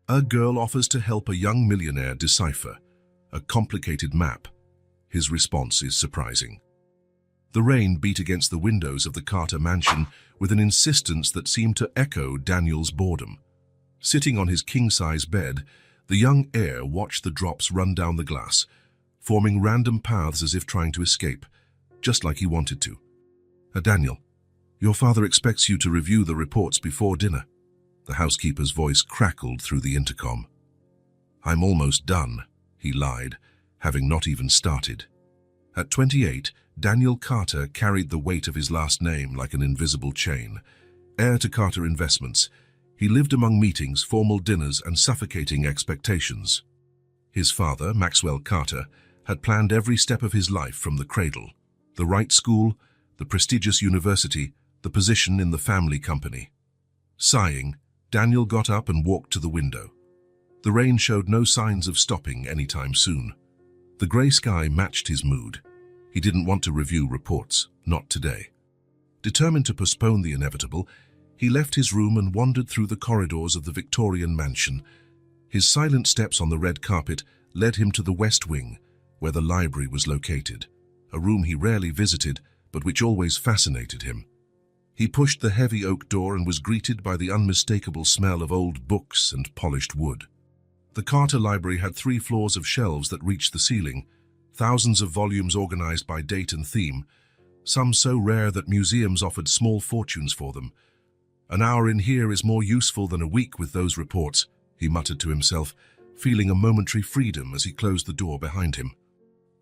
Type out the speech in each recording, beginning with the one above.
A girl offers to help a young millionaire decipher a complicated map. His response is surprising. The rain beat against the windows of the Carter mansion with an insistence that seemed to echo Daniel's boredom. Sitting on his king-size bed, the young heir watched the drops run down the glass, forming random paths as if trying to escape, just like he wanted to. Daniel, your father expects you to review the reports before dinner." The housekeeper's voice crackled through the intercom. "I'm almost done," he lied, having not even started. At 28, Daniel Carter carried the weight of his last name like an invisible chain. Heir to Carter Investments, he lived among meetings, formal dinners, and suffocating expectations. His father, Maxwell Carter, had planned every step of his life from the cradle: the right school, the prestigious university, the position in the family company. Sighing, Daniel got up and walked to the window. The rain showed no signs of stopping anytime soon. The grey sky matched his mood. He didn't want to review reports, not today. Determined to postpone the inevitable, he left his room and wandered through the corridors of the Victorian mansion. His silent steps on the red carpet led him to the West Wing, where the library was located, a room he rarely visited, but which always fascinated him. He pushed the heavy oak door and was greeted by the unmistakable smell of old books and polished wood. The Carter Library had 3 floors of shelves that reached the ceiling, thousands of volumes organized by date and theme, some so rare that museums offered small fortunes for them. "An hour in here is more useful than a week with those reports," he muttered to himself, feeling a momentary freedom as he closed the door behind him.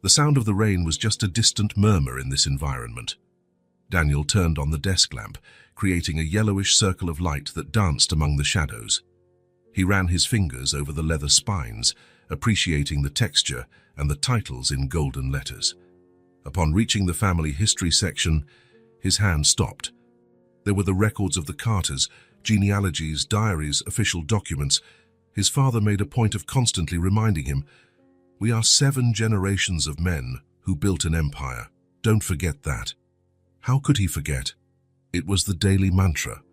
The sound of the rain was just a distant murmur in this environment. Daniel turned on the desk lamp, creating a yellowish circle of light that danced among the shadows. He ran his fingers over the leather spines, appreciating the texture and the titles in golden letters. Upon reaching the family history section, his hand stopped. There were the records of the Carters, genealogies, diaries, official documents. His father made a point of constantly reminding him, "We are 7 generations of men who built an empire. Don't forget that." How could he forget? It was the daily mantra.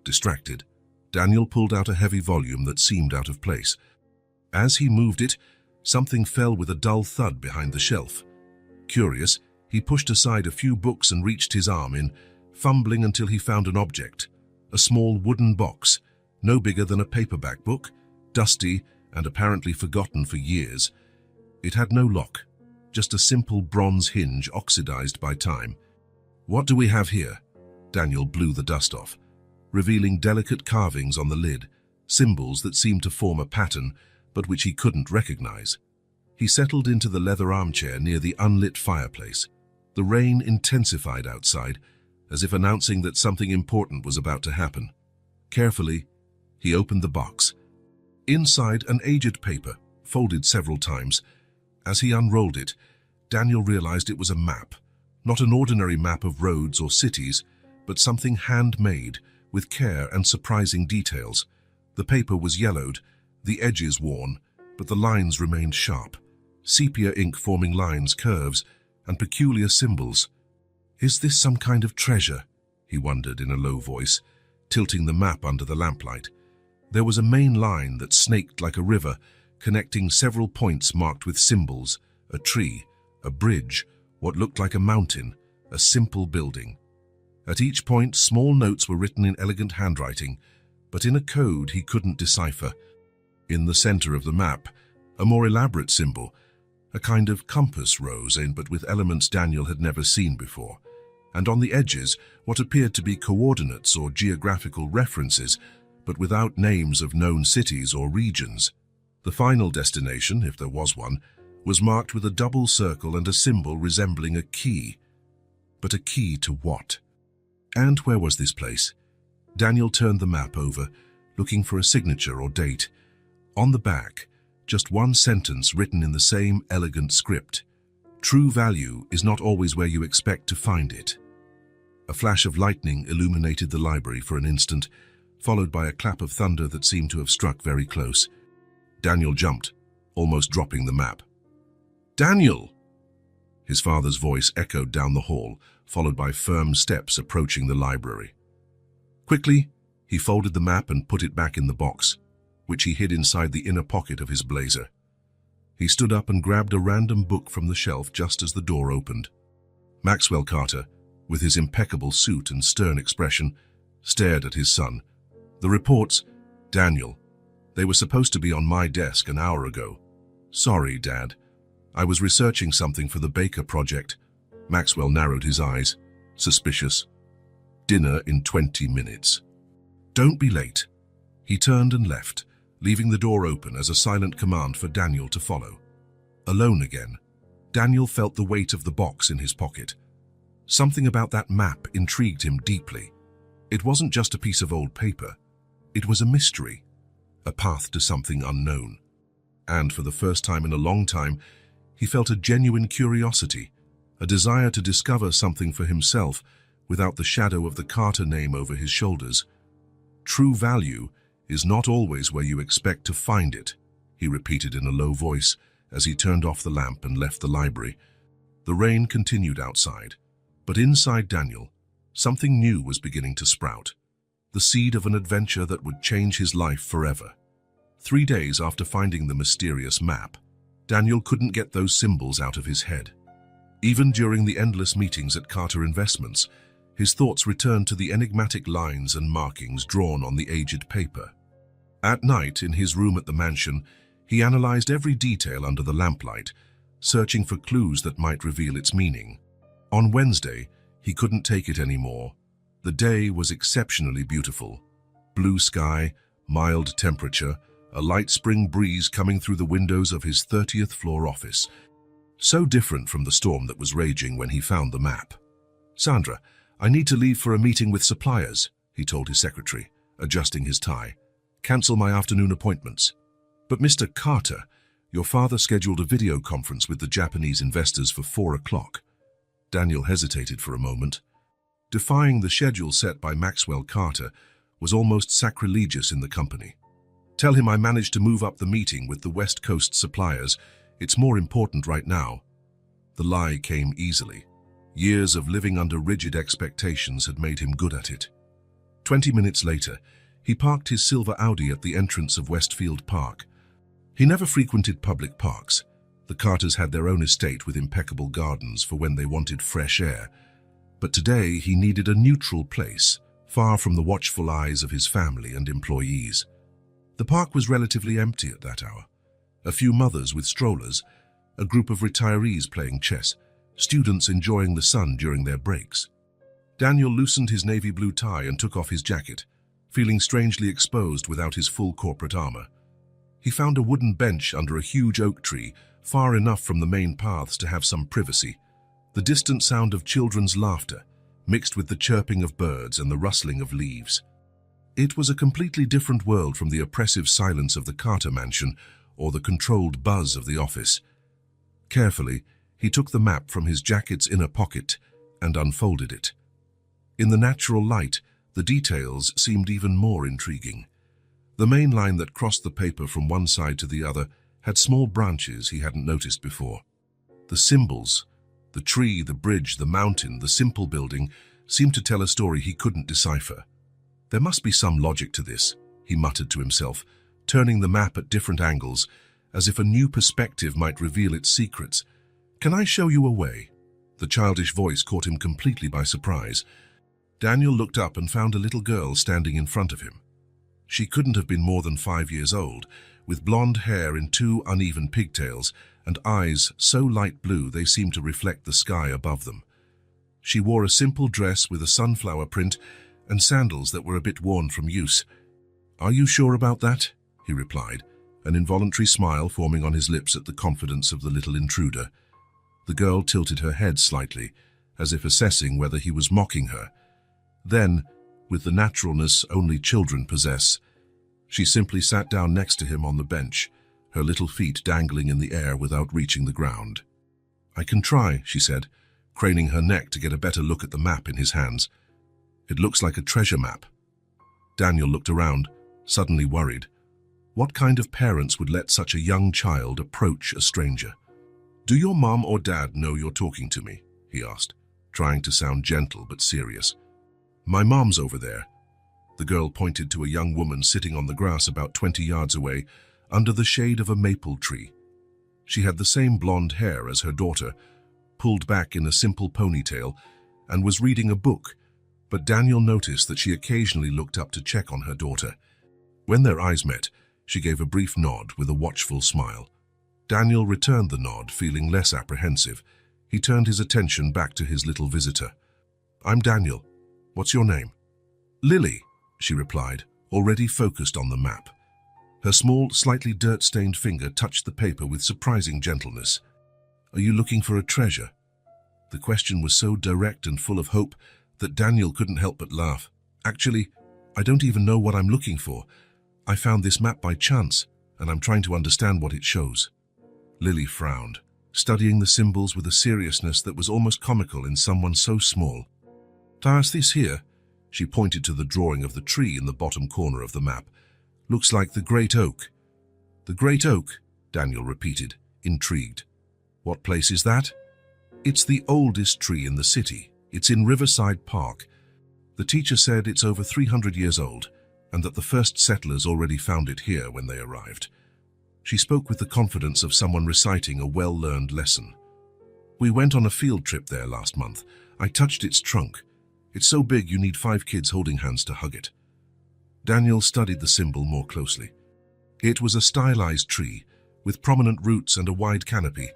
Distracted, Daniel pulled out a heavy volume that seemed out of place. As he moved it, something fell with a dull thud behind the shelf. Curious, he pushed aside a few books and reached his arm in, fumbling until he found an object, a small wooden box, no bigger than a paperback book, dusty and apparently forgotten for years. It had no lock, just a simple bronze hinge oxidized by time. "What do we have here?" Daniel blew the dust off, revealing delicate carvings on the lid, symbols that seemed to form a pattern, but which he couldn't recognize. He settled into the leather armchair near the unlit fireplace. The rain intensified outside, as if announcing that something important was about to happen. Carefully, he opened the box. Inside, an aged paper, folded several times. As he unrolled it, Daniel realized it was a map. Not an ordinary map of roads or cities, but something handmade, with care and surprising details. The paper was yellowed, the edges worn, but the lines remained sharp. Sepia ink forming lines, curves, and peculiar symbols. "Is this some kind of treasure?" he wondered in a low voice, tilting the map under the lamplight. There was a main line that snaked like a river, connecting several points marked with symbols: a tree, a bridge, what looked like a mountain, a simple building. At each point, small notes were written in elegant handwriting, but in a code he couldn't decipher. In the center of the map, a more elaborate symbol, a kind of compass rose in, but with elements Daniel had never seen before. And on the edges, what appeared to be coordinates or geographical references, but without names of known cities or regions. The final destination, if there was one, was marked with a double circle and a symbol resembling a key. But a key to what? And where was this place? Daniel turned the map over, looking for a signature or date. On the back, just one sentence written in the same elegant script: "True value is not always where you expect to find it." A flash of lightning illuminated the library for an instant, followed by a clap of thunder that seemed to have struck very close. Daniel jumped, almost dropping the map. "Daniel!" His father's voice echoed down the hall, followed by firm steps approaching the library. Quickly, he folded the map and put it back in the box. which he hid inside the inner pocket of his blazer. He stood up and grabbed a random book from the shelf just as the door opened. Maxwell Carter, with his impeccable suit and stern expression, stared at his son. "The reports, Daniel. They were supposed to be on my desk an hour ago." "Sorry, Dad. I was researching something for the Baker project." Maxwell narrowed his eyes. Suspicious. "Dinner in 20 minutes. Don't be late." He turned and left, leaving the door open as a silent command for Daniel to follow. Alone again, Daniel felt the weight of the box in his pocket. Something about that map intrigued him deeply. It wasn't just a piece of old paper. It was a mystery, a path to something unknown. And for the first time in a long time, he felt a genuine curiosity, a desire to discover something for himself without the shadow of the Carter name over his shoulders. "True value is not always where you expect to find it," he repeated in a low voice as he turned off the lamp and left the library. The rain continued outside, but inside Daniel, something new was beginning to sprout, the seed of an adventure that would change his life forever. 3 days after finding the mysterious map, Daniel couldn't get those symbols out of his head. Even during the endless meetings at Carter Investments, his thoughts returned to the enigmatic lines and markings drawn on the aged paper. At night, in his room at the mansion, he analyzed every detail under the lamplight, searching for clues that might reveal its meaning. On Wednesday, he couldn't take it anymore. The day was exceptionally beautiful. Blue sky, mild temperature, a light spring breeze coming through the windows of his 30th floor office. So different from the storm that was raging when he found the map. "Sandra, I need to leave for a meeting with suppliers," he told his secretary, adjusting his tie. "Cancel my afternoon appointments." "But Mr. Carter, your father scheduled a video conference with the Japanese investors for 4 o'clock. Daniel hesitated for a moment. Defying the schedule set by Maxwell Carter was almost sacrilegious in the company. "Tell him I managed to move up the meeting with the West Coast suppliers. It's more important right now." The lie came easily. Years of living under rigid expectations had made him good at it. 20 minutes later, he parked his silver Audi at the entrance of Westfield Park. He never frequented public parks. The Carters had their own estate with impeccable gardens for when they wanted fresh air. But today he needed a neutral place, far from the watchful eyes of his family and employees. The park was relatively empty at that hour. A few mothers with strollers, a group of retirees playing chess, students enjoying the sun during their breaks. Daniel loosened his navy blue tie and took off his jacket, feeling strangely exposed without his full corporate armor. He found a wooden bench under a huge oak tree, far enough from the main paths to have some privacy. The distant sound of children's laughter, mixed with the chirping of birds and the rustling of leaves. It was a completely different world from the oppressive silence of the Carter mansion or the controlled buzz of the office. Carefully, he took the map from his jacket's inner pocket and unfolded it. In the natural light, the details seemed even more intriguing. The main line that crossed the paper from one side to the other had small branches he hadn't noticed before. The symbols, the tree, the bridge, the mountain, the simple building, seemed to tell a story he couldn't decipher. "There must be some logic to this," he muttered to himself, turning the map at different angles, as if a new perspective might reveal its secrets. "Can I show you a way?" The childish voice caught him completely by surprise. Daniel looked up and found a little girl standing in front of him. She couldn't have been more than 5 years old, with blonde hair in 2 uneven pigtails and eyes so light blue they seemed to reflect the sky above them. She wore a simple dress with a sunflower print and sandals that were a bit worn from use. "Are you sure about that?" he replied, an involuntary smile forming on his lips at the confidence of the little intruder. The girl tilted her head slightly, as if assessing whether he was mocking her. Then, with the naturalness only children possess, she simply sat down next to him on the bench, her little feet dangling in the air without reaching the ground. "I can try," she said, craning her neck to get a better look at the map in his hands. "It looks like a treasure map." Daniel looked around, suddenly worried. What kind of parents would let such a young child approach a stranger? "Do your mom or dad know you're talking to me?" he asked, trying to sound gentle but serious. "My mom's over there." The girl pointed to a young woman sitting on the grass about 20 yards away, under the shade of a maple tree. She had the same blonde hair as her daughter, pulled back in a simple ponytail, and was reading a book, but Daniel noticed that she occasionally looked up to check on her daughter. When their eyes met, she gave a brief nod with a watchful smile. Daniel returned the nod, feeling less apprehensive. He turned his attention back to his little visitor. "I'm Daniel. What's your name?" "Lily," she replied, already focused on the map. Her small, slightly dirt-stained finger touched the paper with surprising gentleness. "Are you looking for a treasure?" The question was so direct and full of hope that Daniel couldn't help but laugh. "Actually, I don't even know what I'm looking for. I found this map by chance, and I'm trying to understand what it shows." Lily frowned, studying the symbols with a seriousness that was almost comical in someone so small. "Does this here?" She pointed to the drawing of the tree in the bottom corner of the map. "Looks like the Great Oak." "The Great Oak," Daniel repeated, intrigued. "What place is that?" "It's the oldest tree in the city. It's in Riverside Park. The teacher said it's over 300 years old, and that the first settlers already found it here when they arrived." She spoke with the confidence of someone reciting a well-learned lesson. "We went on a field trip there last month. I touched its trunk. It's so big you need 5 kids holding hands to hug it." Daniel studied the symbol more closely. It was a stylized tree, with prominent roots and a wide canopy.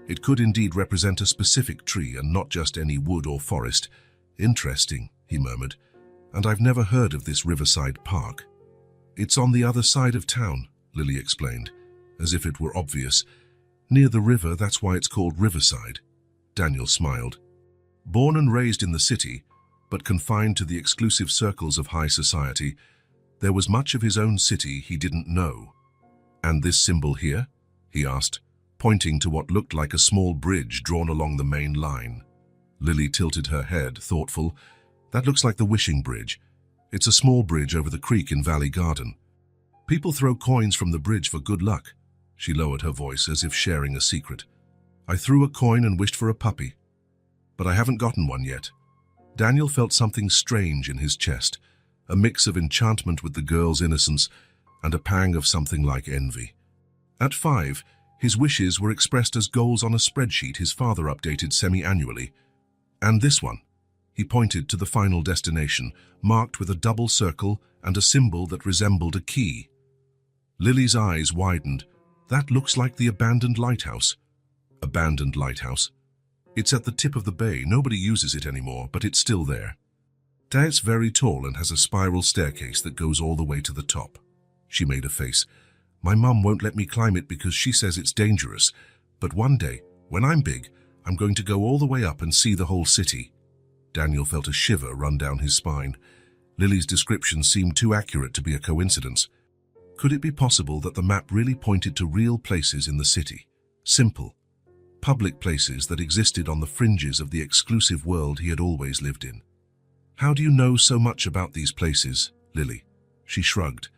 It could indeed represent a specific tree and not just any wood or forest. "Interesting," he murmured, "and I've never heard of this Riverside Park." "It's on the other side of town," Lily explained, as if it were obvious. "Near the river, that's why it's called Riverside." Daniel smiled. Born and raised in the city, but confined to the exclusive circles of high society, there was much of his own city he didn't know. "And this symbol here?" he asked, pointing to what looked like a small bridge drawn along the main line. Lily tilted her head, thoughtful. "That looks like the Wishing Bridge. It's a small bridge over the creek in Valley Garden. People throw coins from the bridge for good luck." She lowered her voice as if sharing a secret. "I threw a coin and wished for a puppy, but I haven't gotten one yet." Daniel felt something strange in his chest, a mix of enchantment with the girl's innocence and a pang of something like envy. At 5, his wishes were expressed as goals on a spreadsheet his father updated semi-annually. "And this one." He pointed to the final destination, marked with a double circle and a symbol that resembled a key. Lily's eyes widened. "That looks like the abandoned lighthouse." "Abandoned lighthouse?" "It's at the tip of the bay. Nobody uses it anymore, but it's still there. It's very tall and has a spiral staircase that goes all the way to the top." She made a face. "My mum won't let me climb it because she says it's dangerous. But one day, when I'm big, I'm going to go all the way up and see the whole city." Daniel felt a shiver run down his spine. Lily's description seemed too accurate to be a coincidence. Could it be possible that the map really pointed to real places in the city? Simple, public places that existed on the fringes of the exclusive world he had always lived in. "How do you know so much about these places, Lily?" She shrugged,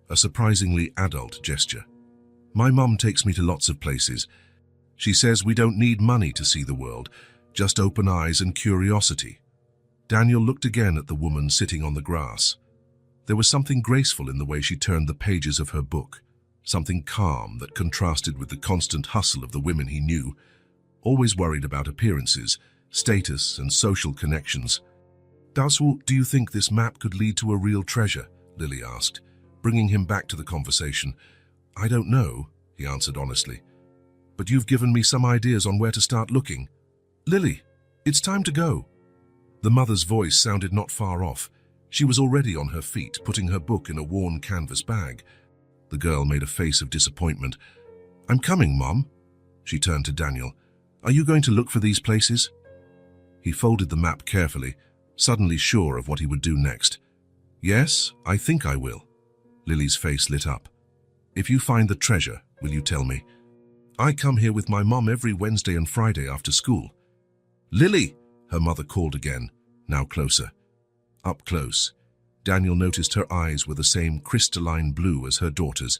a surprisingly adult gesture. "My mum takes me to lots of places. She says we don't need money to see the world, just open eyes and curiosity." Daniel looked again at the woman sitting on the grass. There was something graceful in the way she turned the pages of her book, something calm that contrasted with the constant hustle of the women he knew, always worried about appearances, status, and social connections. "Do you think this map could lead to a real treasure?" Lily asked, bringing him back to the conversation. "I don't know," he answered honestly. "But you've given me some ideas on where to start looking." "Lily, it's time to go." The mother's voice sounded not far off. She was already on her feet, putting her book in a worn canvas bag. The girl made a face of disappointment. "I'm coming, Mom." She turned to Daniel. "Are you going to look for these places?" He folded the map carefully, suddenly sure of what he would do next. "Yes, I think I will." Lily's face lit up. "If you find the treasure, will you tell me? I come here with my mom every Wednesday and Friday after school." "Lily!" her mother called again, now closer. Up close, Daniel noticed her eyes were the same crystalline blue as her daughter's,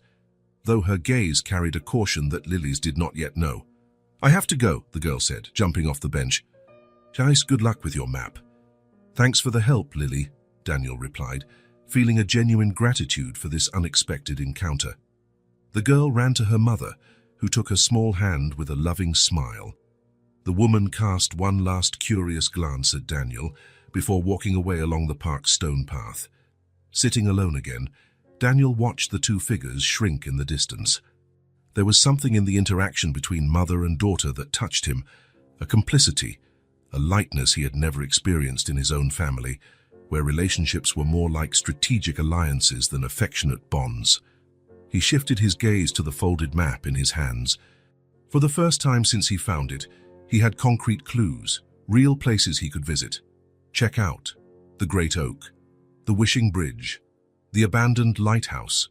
though her gaze carried a caution that Lily's did not yet know. "I have to go," the girl said, jumping off the bench. "Good luck with your map." "Thanks for the help, Lily," Daniel replied, feeling a genuine gratitude for this unexpected encounter. The girl ran to her mother, who took her small hand with a loving smile. The woman cast one last curious glance at Daniel before walking away along the park's stone path. Sitting alone again, Daniel watched the two figures shrink in the distance. There was something in the interaction between mother and daughter that touched him, a complicity, a lightness he had never experienced in his own family, where relationships were more like strategic alliances than affectionate bonds. He shifted his gaze to the folded map in his hands. For the first time since he found it, he had concrete clues, real places he could visit. Check out the Great Oak, the Wishing Bridge, the abandoned lighthouse.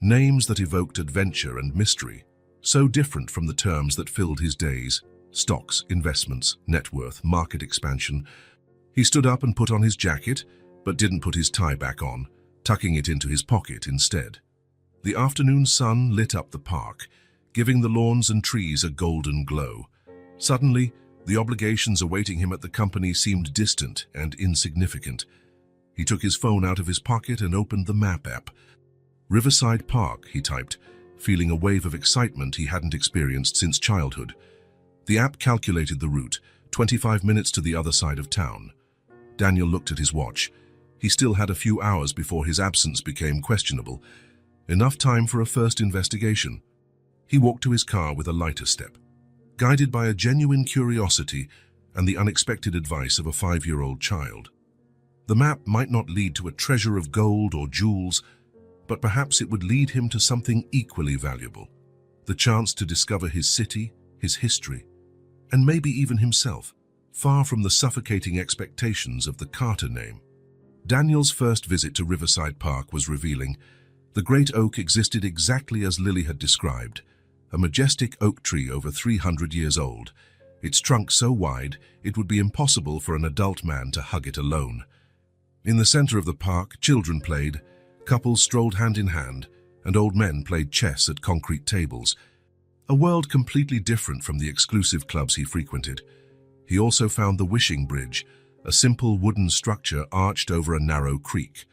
Names that evoked adventure and mystery, so different from the terms that filled his days: stocks, investments, net worth, market expansion. He stood up and put on his jacket, but didn't put his tie back on, tucking it into his pocket instead. The afternoon sun lit up the park, giving the lawns and trees a golden glow. Suddenly, the obligations awaiting him at the company seemed distant and insignificant. He took his phone out of his pocket and opened the map app. Riverside Park, he typed, feeling a wave of excitement he hadn't experienced since childhood. The app calculated the route, 25 minutes to the other side of town. Daniel looked at his watch. He still had a few hours before his absence became questionable. Enough time for a first investigation. He walked to his car with a lighter step, guided by a genuine curiosity and the unexpected advice of a 5-year-old child. The map might not lead to a treasure of gold or jewels, but perhaps it would lead him to something equally valuable: the chance to discover his city, his history, and maybe even himself, far from the suffocating expectations of the Carter name. Daniel's first visit to Riverside Park was revealing. The Great Oak existed exactly as Lily had described, a majestic oak tree over 300 years old, its trunk so wide it would be impossible for an adult man to hug it alone. In the center of the park, children played, couples strolled hand in hand, and old men played chess at concrete tables, a world completely different from the exclusive clubs he frequented. He also found the Wishing Bridge, a simple wooden structure arched over a narrow creek.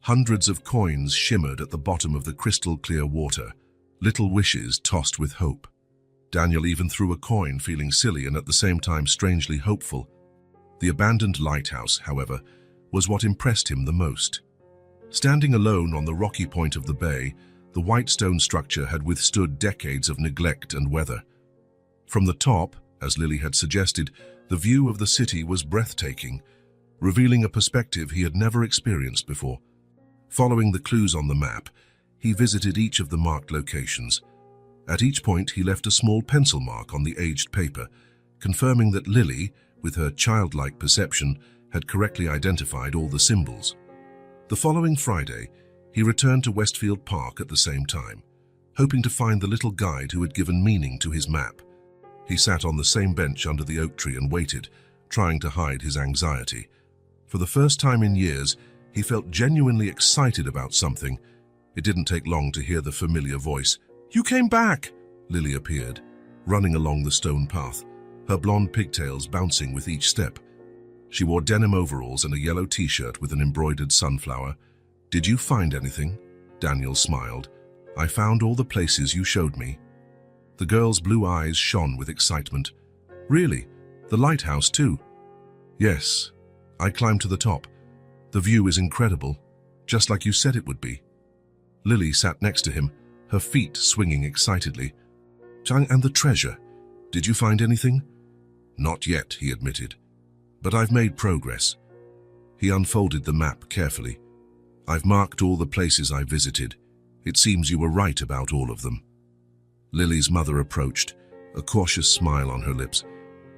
Hundreds of coins shimmered at the bottom of the crystal-clear water, little wishes tossed with hope. Daniel even threw a coin, feeling silly and at the same time strangely hopeful. The abandoned lighthouse, however, was what impressed him the most. Standing alone on the rocky point of the bay, the white stone structure had withstood decades of neglect and weather. From the top, as Lily had suggested, the view of the city was breathtaking, revealing a perspective he had never experienced before. Following the clues on the map, he visited each of the marked locations. At each point, he left a small pencil mark on the aged paper, confirming that Lily, with her childlike perception, had correctly identified all the symbols. The following Friday, he returned to Westfield Park at the same time, hoping to find the little guide who had given meaning to his map. He sat on the same bench under the oak tree and waited, trying to hide his anxiety. For the first time in years, he felt genuinely excited about something. It didn't take long to hear the familiar voice. "You came back!" Lily appeared, running along the stone path, her blonde pigtails bouncing with each step. She wore denim overalls and a yellow t-shirt with an embroidered sunflower. "Did you find anything?" Daniel smiled. "I found all the places you showed me." The girl's blue eyes shone with excitement. "Really? The lighthouse too?" "Yes. I climbed to the top. The view is incredible, just like you said it would be." Lily sat next to him, her feet swinging excitedly. "And the treasure? Did you find anything?" "Not yet," he admitted. "But I've made progress." He unfolded the map carefully. "I've marked all the places I visited. It seems you were right about all of them." Lily's mother approached, a cautious smile on her lips.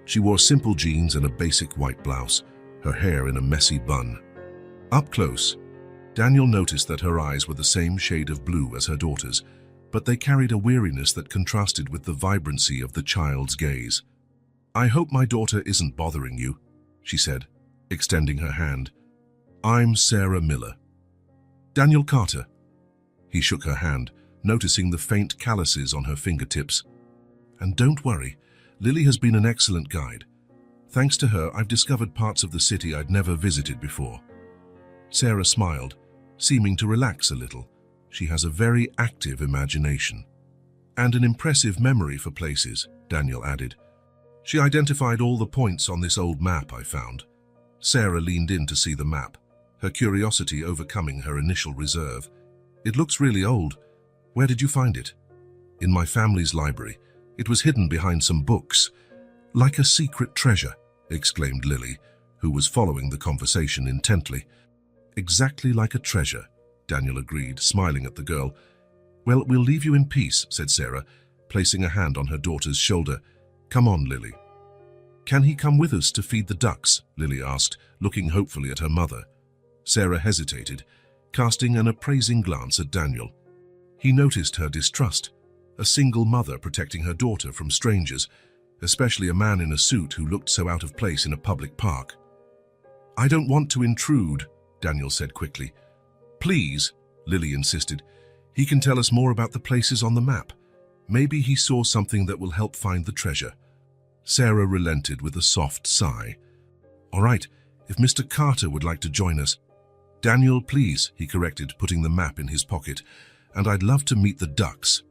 She wore simple jeans and a basic white blouse, her hair in a messy bun. Up close, Daniel noticed that her eyes were the same shade of blue as her daughter's, but they carried a weariness that contrasted with the vibrancy of the child's gaze. "I hope my daughter isn't bothering you," she said, extending her hand. "I'm Sarah Miller." "Daniel Carter." He shook her hand, noticing the faint calluses on her fingertips. "And don't worry, Lily has been an excellent guide. Thanks to her, I've discovered parts of the city I'd never visited before." Sarah smiled, seeming to relax a little. She has a very active imagination. And an impressive memory for places, Daniel added. She identified all the points on this old map I found. Sarah leaned in to see the map, her curiosity overcoming her initial reserve. It looks really old. Where did you find it? In my family's library. It was hidden behind some books. Like a secret treasure, exclaimed Lily, who was following the conversation intently. Exactly like a treasure, Daniel agreed, smiling at the girl. Well, we'll leave you in peace, said Sarah, placing a hand on her daughter's shoulder. Come on, Lily. Can he come with us to feed the ducks? Lily asked, looking hopefully at her mother. Sarah hesitated, casting an appraising glance at Daniel. He noticed her distrust, a single mother protecting her daughter from strangers, especially a man in a suit who looked so out of place in a public park. I don't want to intrude, Daniel said quickly. Please, Lily insisted. He can tell us more about the places on the map. Maybe he saw something that will help find the treasure. Sarah relented with a soft sigh. All right, if Mr. Carter would like to join us. Daniel, please, he corrected, putting the map in his pocket. And I'd love to meet the ducks.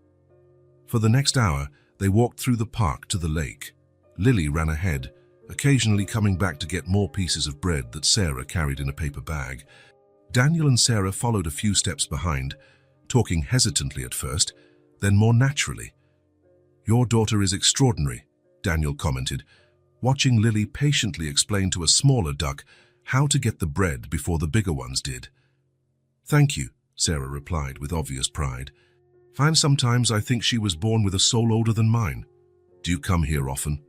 For the next hour, they walked through the park to the lake. Lily ran ahead, occasionally coming back to get more pieces of bread that Sarah carried in a paper bag. Daniel and Sarah followed a few steps behind, talking hesitantly at first, then more naturally. Your daughter is extraordinary, Daniel commented, watching Lily patiently explain to a smaller duck how to get the bread before the bigger ones did. Thank you, Sarah replied with obvious pride. Sometimes I think she was born with a soul older than mine. Do you come here often?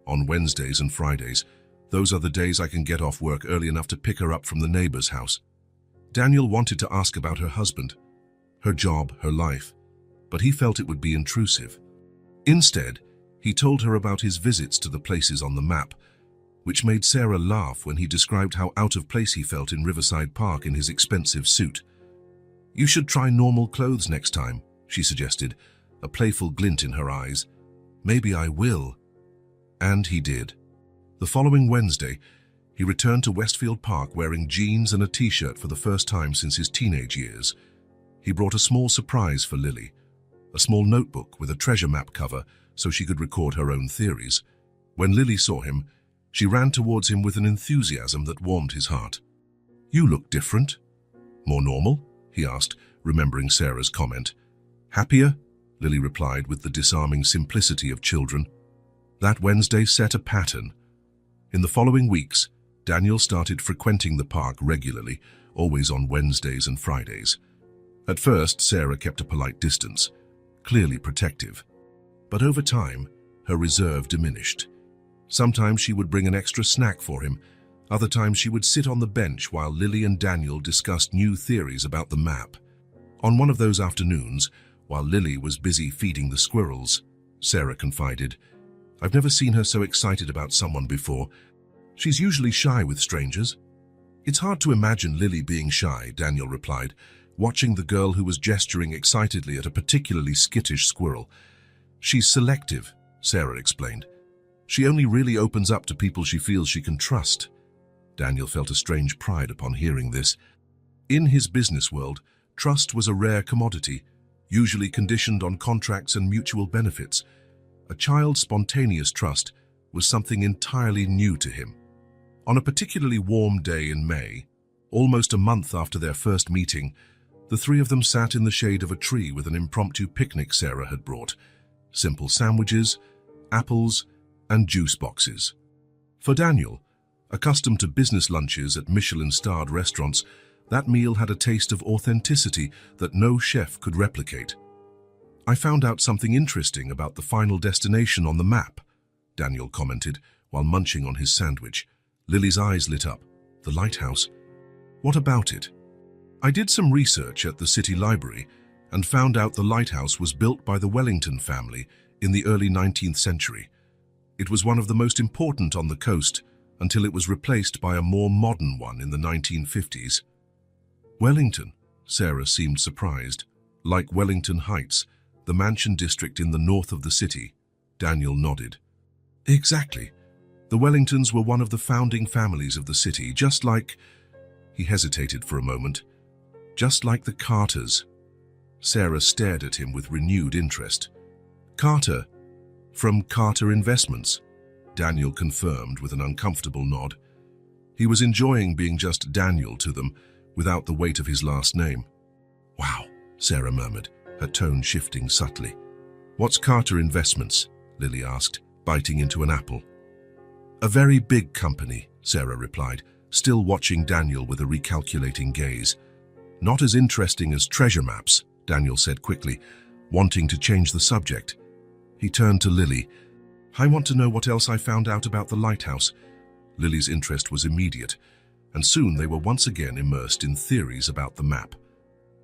On Wednesdays and Fridays. Those are the days I can get off work early enough to pick her up from the neighbor's house. Daniel wanted to ask about her husband, her job, her life, but he felt it would be intrusive. Instead, he told her about his visits to the places on the map, which made Sarah laugh when he described how out of place he felt in Riverside Park in his expensive suit. You should try normal clothes next time, she suggested, a playful glint in her eyes. Maybe I will. And he did. The following Wednesday, he returned to Westfield Park wearing jeans and a t-shirt for the first time since his teenage years. He brought a small surprise for Lily, a small notebook with a treasure map cover so she could record her own theories. When Lily saw him, she ran towards him with an enthusiasm that warmed his heart. You look different. More normal? He asked, remembering Sarah's comment. Happier? Lily replied with the disarming simplicity of children. That Wednesday set a pattern. In the following weeks, Daniel started frequenting the park regularly, always on Wednesdays and Fridays. At first, Sarah kept a polite distance, clearly protective. But over time, her reserve diminished. Sometimes she would bring an extra snack for him. Other times she would sit on the bench while Lily and Daniel discussed new theories about the map. On one of those afternoons, while Lily was busy feeding the squirrels, Sarah confided, I've never seen her so excited about someone before. She's usually shy with strangers. It's hard to imagine Lily being shy, Daniel replied, watching the girl who was gesturing excitedly at a particularly skittish squirrel. She's selective, Sarah explained. She only really opens up to people she feels she can trust. Daniel felt a strange pride upon hearing this. In his business world, trust was a rare commodity, usually conditioned on contracts and mutual benefits. A child's spontaneous trust was something entirely new to him. On a particularly warm day in May, almost a month after their first meeting, the three of them sat in the shade of a tree with an impromptu picnic Sarah had brought. Simple sandwiches, apples, and juice boxes. For Daniel, accustomed to business lunches at Michelin-starred restaurants, that meal had a taste of authenticity that no chef could replicate. I found out something interesting about the final destination on the map, Daniel commented while munching on his sandwich. Lily's eyes lit up. The lighthouse? What about it? I did some research at the city library and found out the lighthouse was built by the Wellington family in the early 19th century. It was one of the most important on the coast until it was replaced by a more modern one in the 1950s. Wellington? Sarah seemed surprised. Like Wellington Heights, the mansion district in the north of the city. Daniel nodded. Exactly. The Wellingtons were one of the founding families of the city, just like... He hesitated for a moment. Just like the Carters. Sarah stared at him with renewed interest. Carter, from Carter Investments, Daniel confirmed with an uncomfortable nod. He was enjoying being just Daniel to them, without the weight of his last name. Wow, Sarah murmured, her tone shifting subtly. What's Carter Investments? Lily asked, biting into an apple. A very big company, Sarah replied, still watching Daniel with a recalculating gaze. Not as interesting as treasure maps, Daniel said quickly, wanting to change the subject. He turned to Lily. I want to know what else I found out about the lighthouse. Lily's interest was immediate, and soon they were once again immersed in theories about the map.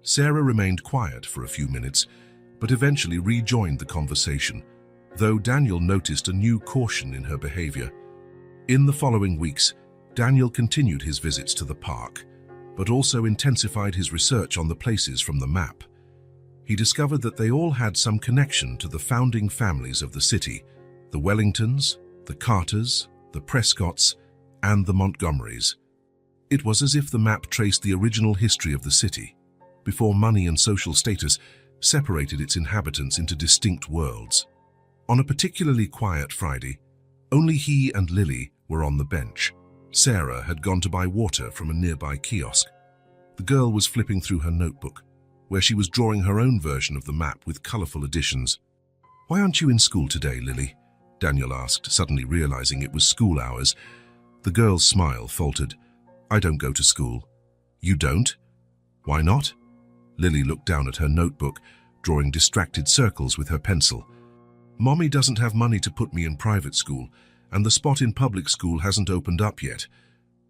Sarah remained quiet for a few minutes, but eventually rejoined the conversation, though Daniel noticed a new caution in her behavior. In the following weeks, Daniel continued his visits to the park, but also intensified his research on the places from the map. He discovered that they all had some connection to the founding families of the city, the Wellingtons, the Carters, the Prescotts, and the Montgomerys. It was as if the map traced the original history of the city, before money and social status separated its inhabitants into distinct worlds. On a particularly quiet Friday, only he and Lily were on the bench. Sarah had gone to buy water from a nearby kiosk. The girl was flipping through her notebook, where she was drawing her own version of the map with colorful additions. Why aren't you in school today, Lily? Daniel asked, suddenly realizing it was school hours. The girl's smile faltered. I don't go to school. You don't? Why not? Lily looked down at her notebook, drawing distracted circles with her pencil. Mommy doesn't have money to put me in private school, and the spot in public school hasn't opened up yet.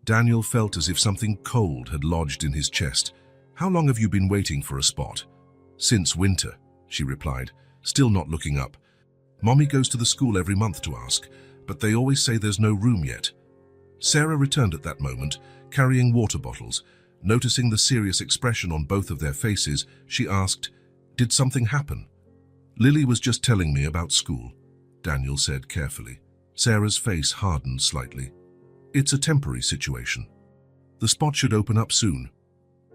Daniel felt as if something cold had lodged in his chest. How long have you been waiting for a spot? Since winter, she replied, still not looking up. Mommy goes to the school every month to ask, but they always say there's no room yet. Sarah returned at that moment, carrying water bottles. Noticing the serious expression on both of their faces, she asked, Did something happen? Lily was just telling me about school, Daniel said carefully. Sarah's face hardened slightly. It's a temporary situation. The spot should open up soon.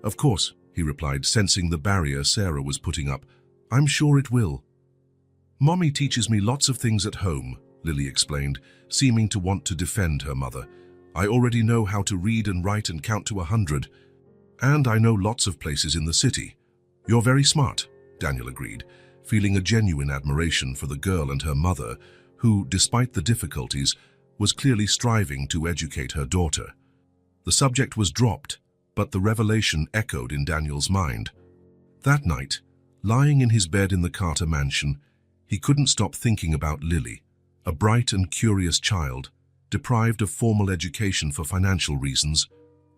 Of course, he replied, sensing the barrier Sarah was putting up. I'm sure it will. Mommy teaches me lots of things at home, Lily explained, seeming to want to defend her mother. I already know how to read and write and count to 100. And I know lots of places in the city. You're very smart, Daniel agreed, feeling a genuine admiration for the girl and her mother, who, despite the difficulties, was clearly striving to educate her daughter. The subject was dropped, but the revelation echoed in Daniel's mind. That night, lying in his bed in the Carter mansion, he couldn't stop thinking about Lily, a bright and curious child, deprived of formal education for financial reasons,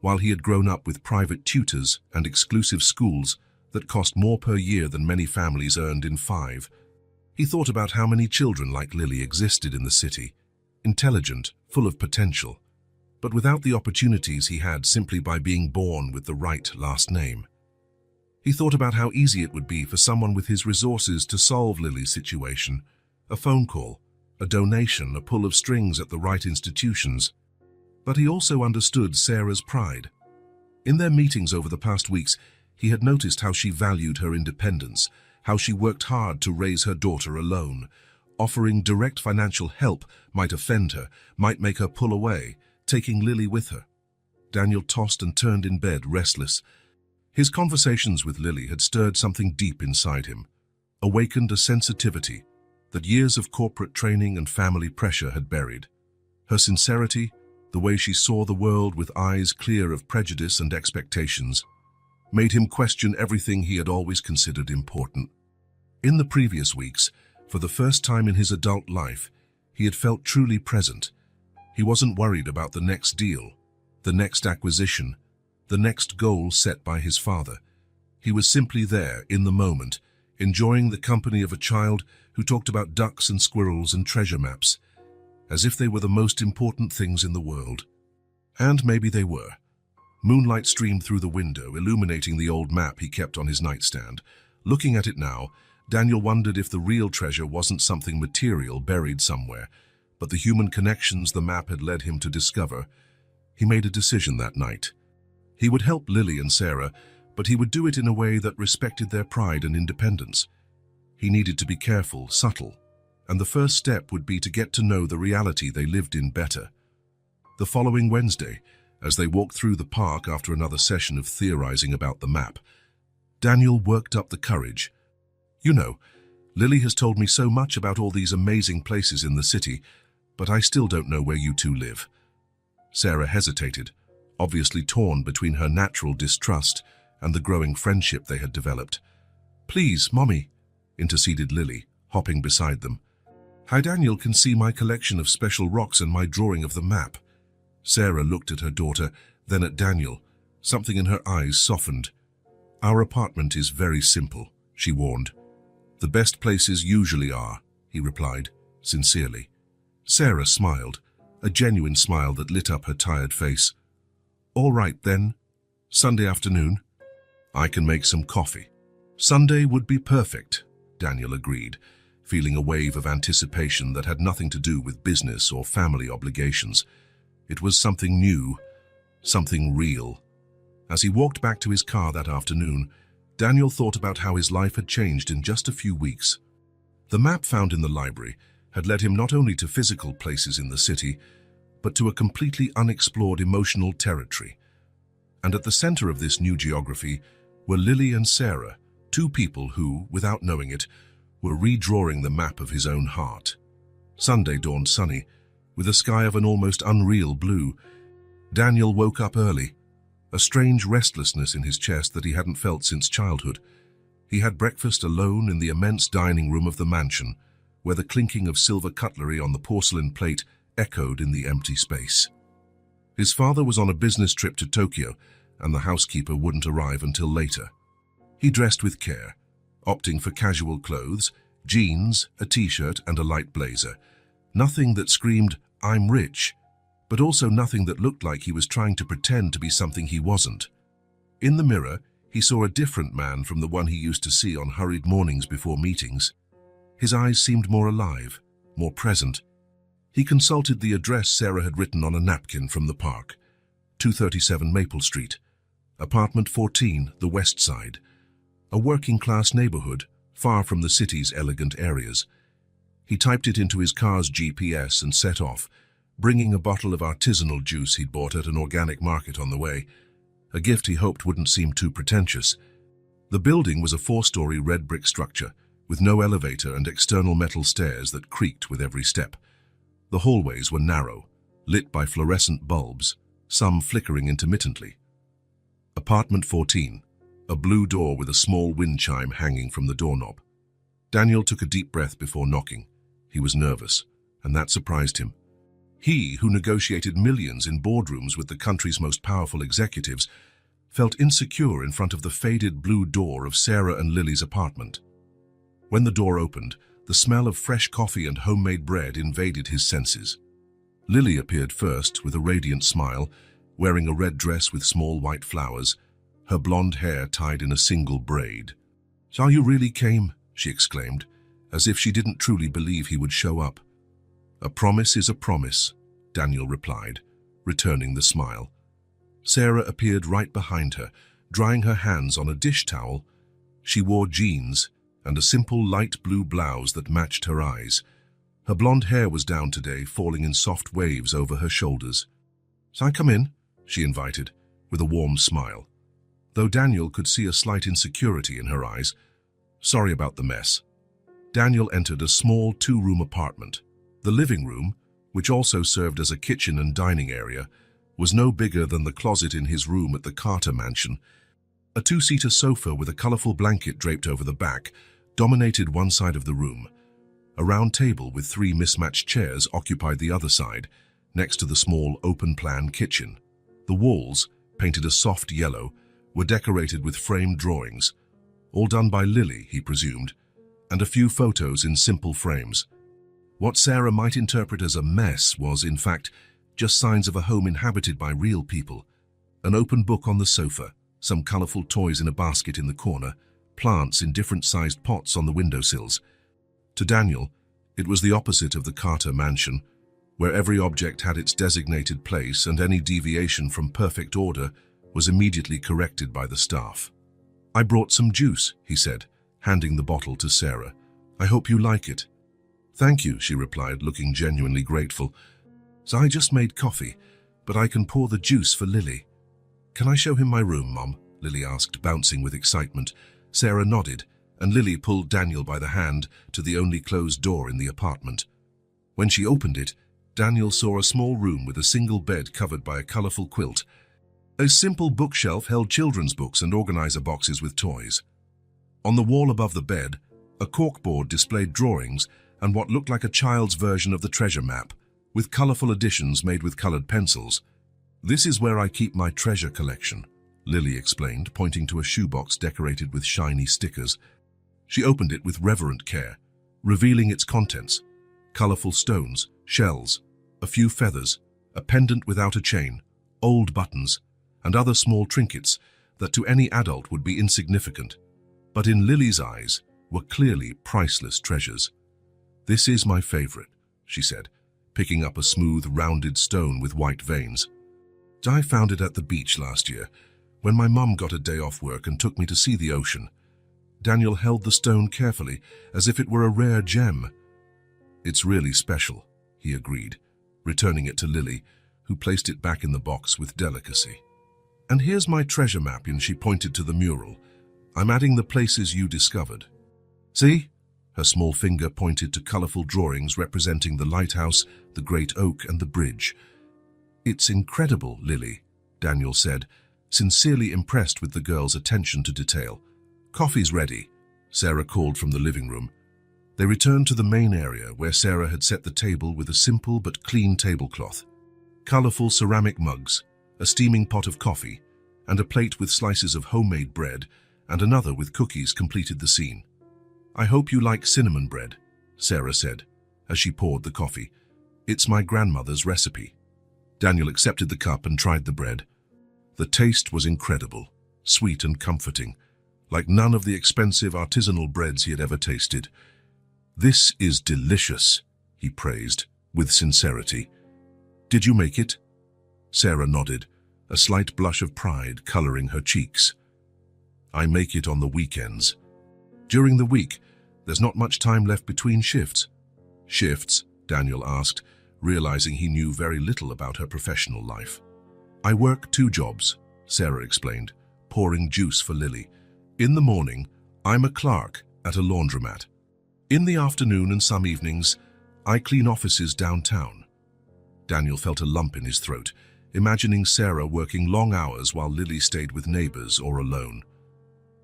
while he had grown up with private tutors and exclusive schools that cost more per year than many families earned in 5. He thought about how many children like Lily existed in the city, intelligent, full of potential, but without the opportunities he had simply by being born with the right last name. He thought about how easy it would be for someone with his resources to solve Lily's situation, a phone call, a donation, a pull of strings at the right institutions. But he also understood Sarah's pride. In their meetings over the past weeks, he had noticed how she valued her independence, how she worked hard to raise her daughter alone. Offering direct financial help might offend her, might make her pull away, taking Lily with her. Daniel tossed and turned in bed, restless. His conversations with Lily had stirred something deep inside him, awakened a sensitivity that years of corporate training and family pressure had buried. Her sincerity, the way she saw the world with eyes clear of prejudice and expectations, made him question everything he had always considered important. In the previous weeks, for the first time in his adult life, he had felt truly present. He wasn't worried about the next deal, the next acquisition, the next goal set by his father. He was simply there, in the moment, enjoying the company of a child who talked about ducks and squirrels and treasure maps, as if they were the most important things in the world. And maybe they were. Moonlight streamed through the window, illuminating the old map he kept on his nightstand. Looking at it now, Daniel wondered if the real treasure wasn't something material buried somewhere, but the human connections the map had led him to discover. He made a decision that night. He would help Lily and Sarah, but he would do it in a way that respected their pride and independence. He needed to be careful, subtle, and the first step would be to get to know the reality they lived in better. The following Wednesday, as they walked through the park after another session of theorizing about the map, Daniel worked up the courage. "You know, Lily has told me so much about all these amazing places in the city, but I still don't know where you two live." Sarah hesitated, obviously torn between her natural distrust and the growing friendship they had developed. "Please, Mommy," interceded Lily, hopping beside them. "How Daniel can see my collection of special rocks and my drawing of the map." Sarah looked at her daughter, then at Daniel. Something in her eyes softened. "Our apartment is very simple," she warned. "The best places usually are," he replied, sincerely. Sarah smiled, a genuine smile that lit up her tired face. "All right then. Sunday afternoon? I can make some coffee." "Sunday would be perfect," Daniel agreed, feeling a wave of anticipation that had nothing to do with business or family obligations. It was something new, something real. As he walked back to his car that afternoon, Daniel thought about how his life had changed in just a few weeks. The map found in the library had led him not only to physical places in the city, but to a completely unexplored emotional territory. And at the center of this new geography were Lily and Sarah, two people who, without knowing it, were redrawing the map of his own heart. Sunday dawned sunny, with a sky of an almost unreal blue. Daniel woke up early, a strange restlessness in his chest that he hadn't felt since childhood. He had breakfast alone in the immense dining room of the mansion, where the clinking of silver cutlery on the porcelain plate echoed in the empty space. His father was on a business trip to Tokyo, and the housekeeper wouldn't arrive until later. He dressed with care, opting for casual clothes, jeans, a t-shirt, and a light blazer. Nothing that screamed, "I'm rich," but also nothing that looked like he was trying to pretend to be something he wasn't. In the mirror, he saw a different man from the one he used to see on hurried mornings before meetings. His eyes seemed more alive, more present. He consulted the address Sarah had written on a napkin from the park. 237 Maple Street, apartment 14, the West Side. A working-class neighborhood, far from the city's elegant areas. He typed it into his car's GPS and set off, bringing a bottle of artisanal juice he'd bought at an organic market on the way, a gift he hoped wouldn't seem too pretentious. The building was a 4-story red brick structure, with no elevator and external metal stairs that creaked with every step. The hallways were narrow, lit by fluorescent bulbs, some flickering intermittently. Apartment 14, a blue door with a small wind chime hanging from the doorknob. Daniel took a deep breath before knocking. He was nervous, and that surprised him. He, who negotiated millions in boardrooms with the country's most powerful executives, felt insecure in front of the faded blue door of Sarah and Lily's apartment. When the door opened, the smell of fresh coffee and homemade bread invaded his senses. Lily appeared first with a radiant smile, wearing a red dress with small white flowers, her blonde hair tied in a single braid. "So you really came," she exclaimed, as if she didn't truly believe he would show up. "A promise is a promise," Daniel replied, returning the smile. Sarah appeared right behind her, drying her hands on a dish towel. She wore jeans and a simple light blue blouse that matched her eyes. Her blonde hair was down today, falling in soft waves over her shoulders. "So I come in?" she invited, with a warm smile. Though Daniel could see a slight insecurity in her eyes. "Sorry about the mess." Daniel entered a small 2-room apartment. The living room, which also served as a kitchen and dining area, was no bigger than the closet in his room at the Carter mansion. A 2-seater sofa with a colorful blanket draped over the back dominated one side of the room. A round table with 3 mismatched chairs occupied the other side, next to the small open-plan kitchen. The walls, painted a soft yellow, were decorated with framed drawings, all done by Lily, he presumed, and a few photos in simple frames. What Sarah might interpret as a mess was, in fact, just signs of a home inhabited by real people. An open book on the sofa, some colorful toys in a basket in the corner, plants in different-sized pots on the windowsills. To Daniel, it was the opposite of the Carter mansion, where every object had its designated place and any deviation from perfect order was immediately corrected by the staff. "I brought some juice," he said, handing the bottle to Sarah. "I hope you like it." "Thank you," she replied, looking genuinely grateful. "So I just made coffee, but I can pour the juice for Lily." "Can I show him my room, Mom?" Lily asked, bouncing with excitement. Sarah nodded, and Lily pulled Daniel by the hand to the only closed door in the apartment. When she opened it, Daniel saw a small room with a single bed covered by a colorful quilt. A simple bookshelf held children's books and organizer boxes with toys. On the wall above the bed, a corkboard displayed drawings and what looked like a child's version of the treasure map, with colorful additions made with colored pencils. "This is where I keep my treasure collection," Lily explained, pointing to a shoebox decorated with shiny stickers. She opened it with reverent care, revealing its contents: colorful stones, shells, a few feathers, a pendant without a chain, old buttons, and other small trinkets that to any adult would be insignificant, but in Lily's eyes were clearly priceless treasures. "This is my favorite," she said, picking up a smooth, rounded stone with white veins. "I found it at the beach last year, when my mum got a day off work and took me to see the ocean." Daniel held the stone carefully, as if it were a rare gem. "It's really special," he agreed, returning it to Lily, who placed it back in the box with delicacy. "And here's my treasure map," and she pointed to the mural. "I'm adding the places you discovered. See?" Her small finger pointed to colorful drawings representing the lighthouse, the great oak, and the bridge. "It's incredible, Lily," Daniel said, sincerely impressed with the girl's attention to detail. "Coffee's ready," Sarah called from the living room. They returned to the main area where Sarah had set the table with a simple but clean tablecloth. Colorful ceramic mugs, a steaming pot of coffee, and a plate with slices of homemade bread, and another with cookies completed the scene. "I hope you like cinnamon bread," Sarah said, as she poured the coffee. "It's my grandmother's recipe." Daniel accepted the cup and tried the bread. The taste was incredible, sweet and comforting, like none of the expensive artisanal breads he had ever tasted. "This is delicious," he praised, with sincerity. "Did you make it?" Sarah nodded, a slight blush of pride coloring her cheeks. "I make it on the weekends. During the week, there's not much time left between shifts." "Shifts?" Daniel asked, realizing he knew very little about her professional life. "I work 2 jobs," Sarah explained, pouring juice for Lily. "In the morning, I'm a clerk at a laundromat. In the afternoon and some evenings, I clean offices downtown." Daniel felt a lump in his throat, imagining Sarah working long hours while Lily stayed with neighbors or alone.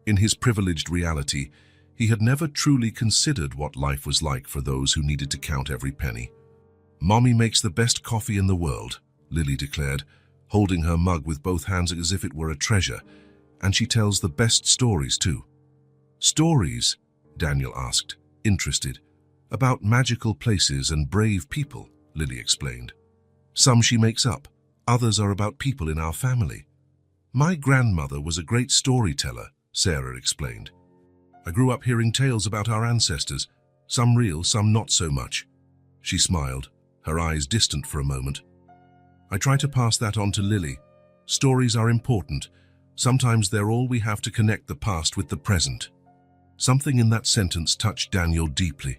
In his privileged reality, he had never truly considered what life was like for those who needed to count every penny. "Mommy makes the best coffee in the world," Lily declared, holding her mug with both hands as if it were a treasure, "and she tells the best stories too." "Stories?" Daniel asked, interested. "About magical places and brave people," Lily explained. "Some she makes up, others are about people in our family." "My grandmother was a great storyteller," Sarah explained. "I grew up hearing tales about our ancestors, some real, some not so much." She smiled, her eyes distant for a moment. "I try to pass that on to Lily. Stories are important. Sometimes they're all we have to connect the past with the present." Something in that sentence touched Daniel deeply.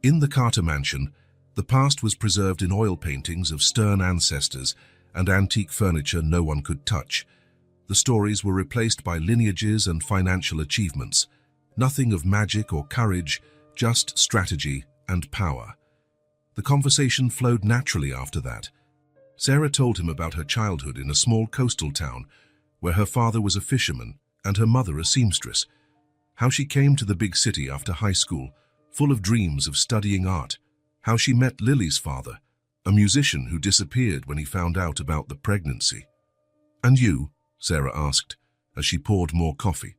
In the Carter mansion, the past was preserved in oil paintings of stern ancestors and antique furniture no one could touch. The stories were replaced by lineages and financial achievements. Nothing of magic or courage, just strategy and power. The conversation flowed naturally after that. Sarah told him about her childhood in a small coastal town where her father was a fisherman and her mother a seamstress. How she came to the big city after high school, full of dreams of studying art. How she met Lily's father, a musician who disappeared when he found out about the pregnancy. "And you?" Sarah asked, as she poured more coffee.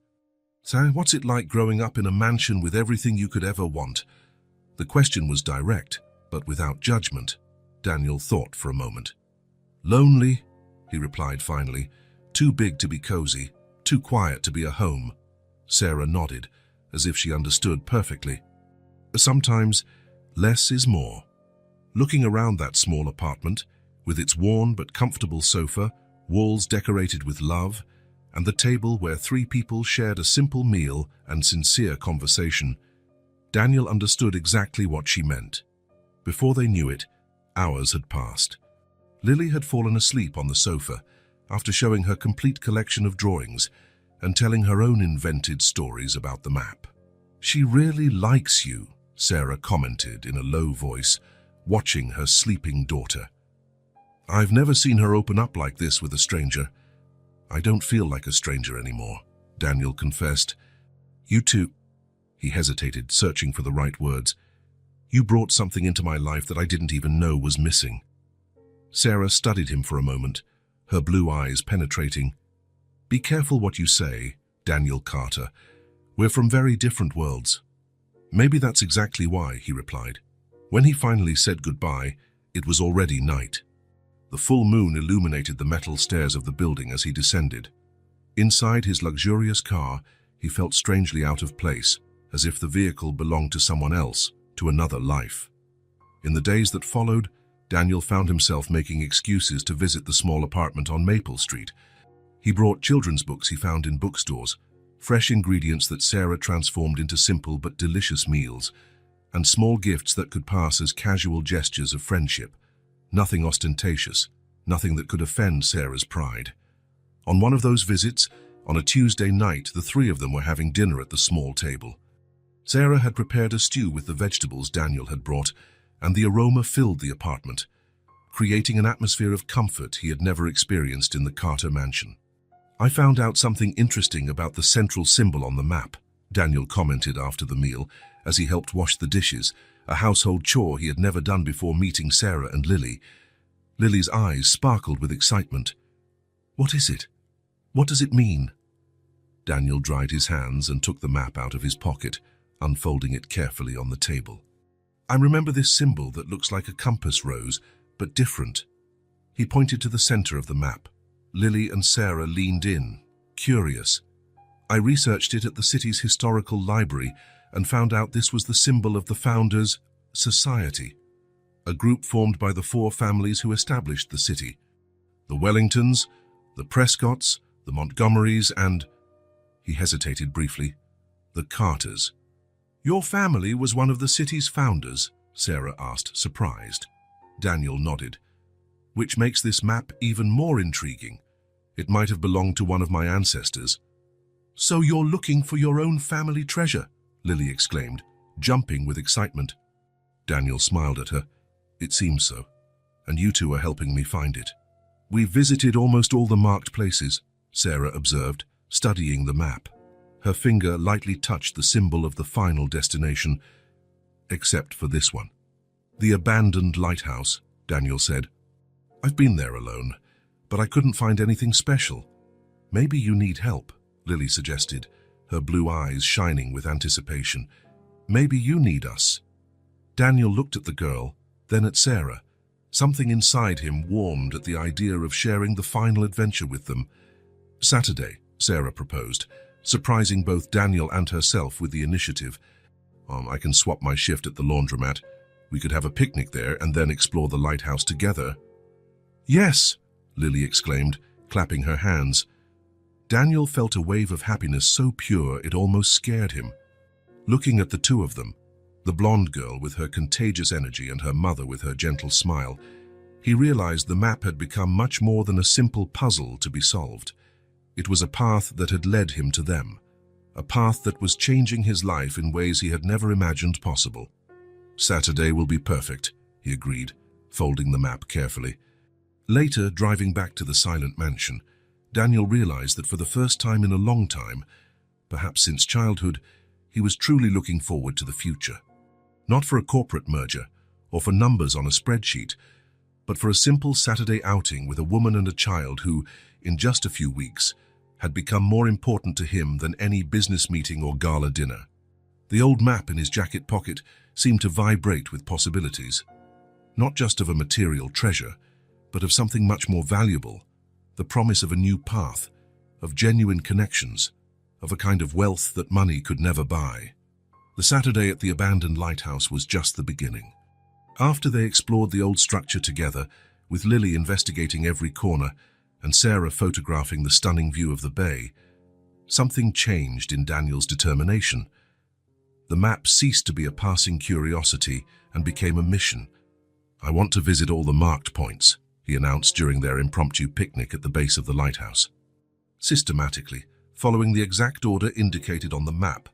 "So what's it like growing up in a mansion with everything you could ever want?" The question was direct, but without judgment. Daniel thought for a moment. "Lonely," he replied finally. "Too big to be cozy, too quiet to be a home." Sarah nodded, as if she understood perfectly. "Sometimes, less is more." Looking around that small apartment, with its worn but comfortable sofa, walls decorated with love, and the table where 3 people shared a simple meal and sincere conversation, Daniel understood exactly what she meant. Before they knew it, hours had passed. Lily had fallen asleep on the sofa after showing her complete collection of drawings and telling her own invented stories about the map. "She really likes you," Sarah commented in a low voice, watching her sleeping daughter. "I've never seen her open up like this with a stranger. I don't feel like a stranger anymore," Daniel confessed. "You too." He hesitated, searching for the right words. "You brought something into my life that I didn't even know was missing." Sarah studied him for a moment, her blue eyes penetrating. "Be careful what you say, Daniel Carter. We're from very different worlds." "Maybe that's exactly why," he replied. When he finally said goodbye, it was already night. The full moon illuminated the metal stairs of the building as he descended. Inside his luxurious car, he felt strangely out of place, as if the vehicle belonged to someone else, to another life. In the days that followed, Daniel found himself making excuses to visit the small apartment on Maple Street. He brought children's books he found in bookstores, fresh ingredients that Sarah transformed into simple but delicious meals, and small gifts that could pass as casual gestures of friendship. Nothing ostentatious, nothing that could offend Sarah's pride. On one of those visits, on a Tuesday night, the 3 of them were having dinner at the small table. Sarah had prepared a stew with the vegetables Daniel had brought, and the aroma filled the apartment, creating an atmosphere of comfort he had never experienced in the Carter mansion. "I found out something interesting about the central symbol on the map," Daniel commented after the meal, as he helped wash the dishes, a household chore he had never done before meeting Sarah and Lily. Lily's eyes sparkled with excitement. "What is it? What does it mean?" Daniel dried his hands and took the map out of his pocket, unfolding it carefully on the table. "I remember this symbol that looks like a compass rose, but different." He pointed to the center of the map. Lily and Sarah leaned in, curious. "I researched it at the city's historical library and found out this was the symbol of the Founders' Society, a group formed by the 4 families who established the city. The Wellingtons, the Prescotts, the Montgomerys, and—" he hesitated briefly, "the Carters." "Your family was one of the city's founders?" Sarah asked, surprised. Daniel nodded. "Which makes this map even more intriguing. It might have belonged to one of my ancestors." "So you're looking for your own family treasure?" Lily exclaimed, jumping with excitement. Daniel smiled at her. "It seems so. And you 2 are helping me find it." "We've visited almost all the marked places," Sarah observed, studying the map. Her finger lightly touched the symbol of the final destination, except for this one. "The abandoned lighthouse," Daniel said. "I've been there alone, but I couldn't find anything special." "Maybe you need help," Lily suggested, her blue eyes shining with anticipation. "Maybe you need us." Daniel looked at the girl, then at Sarah. Something inside him warmed at the idea of sharing the final adventure with them. "Saturday," Sarah proposed, surprising both Daniel and herself with the initiative. "I can swap my shift at the laundromat. We could have a picnic there and then explore the lighthouse together." "Yes!" Lily exclaimed, clapping her hands. Daniel felt a wave of happiness so pure it almost scared him. Looking at the 2 of them, the blonde girl with her contagious energy and her mother with her gentle smile, he realized the map had become much more than a simple puzzle to be solved. It was a path that had led him to them, a path that was changing his life in ways he had never imagined possible. "Saturday will be perfect," he agreed, folding the map carefully. Later, driving back to the silent mansion, Daniel realized that for the first time in a long time, perhaps since childhood, he was truly looking forward to the future. Not for a corporate merger, or for numbers on a spreadsheet, but for a simple Saturday outing with a woman and a child who, in just a few weeks, had become more important to him than any business meeting or gala dinner. The old map in his jacket pocket seemed to vibrate with possibilities, not just of a material treasure, but of something much more valuable, the promise of a new path, of genuine connections, of a kind of wealth that money could never buy. The Saturday at the abandoned lighthouse was just the beginning. After they explored the old structure together, with Lily investigating every corner, and Sarah photographing the stunning view of the bay, something changed in Daniel's determination. The map ceased to be a passing curiosity and became a mission. "I want to visit all the marked points," he announced during their impromptu picnic at the base of the lighthouse. Systematically, following the exact order indicated on the map,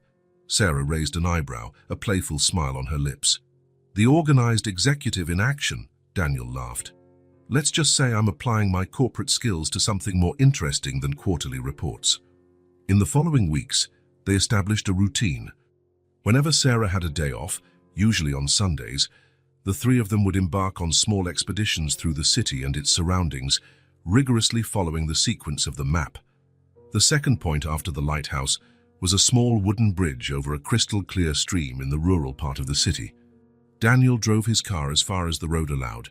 Sarah raised an eyebrow, a playful smile on her lips. "The organized executive in action," Daniel laughed. "Let's just say I'm applying my corporate skills to something more interesting than quarterly reports." In the following weeks, they established a routine. Whenever Sarah had a day off, usually on Sundays, the three of them would embark on small expeditions through the city and its surroundings, rigorously following the sequence of the map. The second point after the lighthouse was a small wooden bridge over a crystal-clear stream in the rural part of the city. Daniel drove his car as far as the road allowed.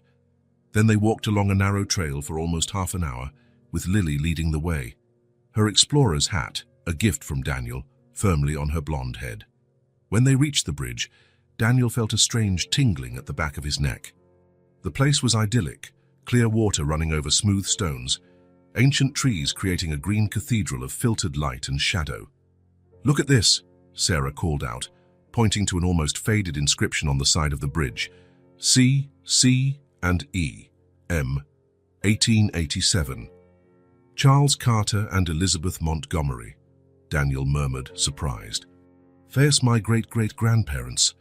Then they walked along a narrow trail for almost half an hour, with Lily leading the way, her explorer's hat, a gift from Daniel, firmly on her blonde head. When they reached the bridge, Daniel felt a strange tingling at the back of his neck. The place was idyllic, clear water running over smooth stones, ancient trees creating a green cathedral of filtered light and shadow. "Look at this," Sarah called out, pointing to an almost faded inscription on the side of the bridge. C, C, and E, M, 1887. "Charles Carter and Elizabeth Montgomery," Daniel murmured, surprised. "There's my great-great-grandparents.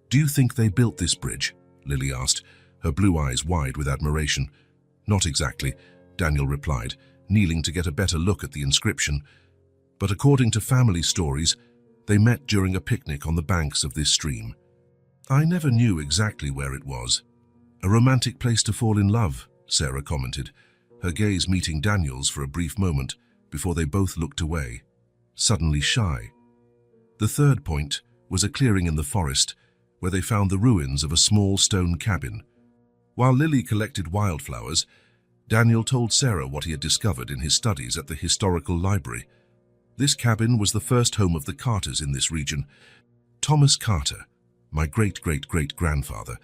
Do you think they built this bridge?" Lily asked, her blue eyes wide with admiration. "Not exactly," Daniel replied, kneeling to get a better look at the inscription. "But according to family stories, they met during a picnic on the banks of this stream. I never knew exactly where it was." "A romantic place to fall in love," Sarah commented, her gaze meeting Daniel's for a brief moment before they both looked away, suddenly shy. The third point was a clearing in the forest where they found the ruins of a small stone cabin. While Lily collected wildflowers, Daniel told Sarah what he had discovered in his studies at the historical library. This cabin was the first home of the Carters in this region. Thomas Carter, my great-great-great-grandfather,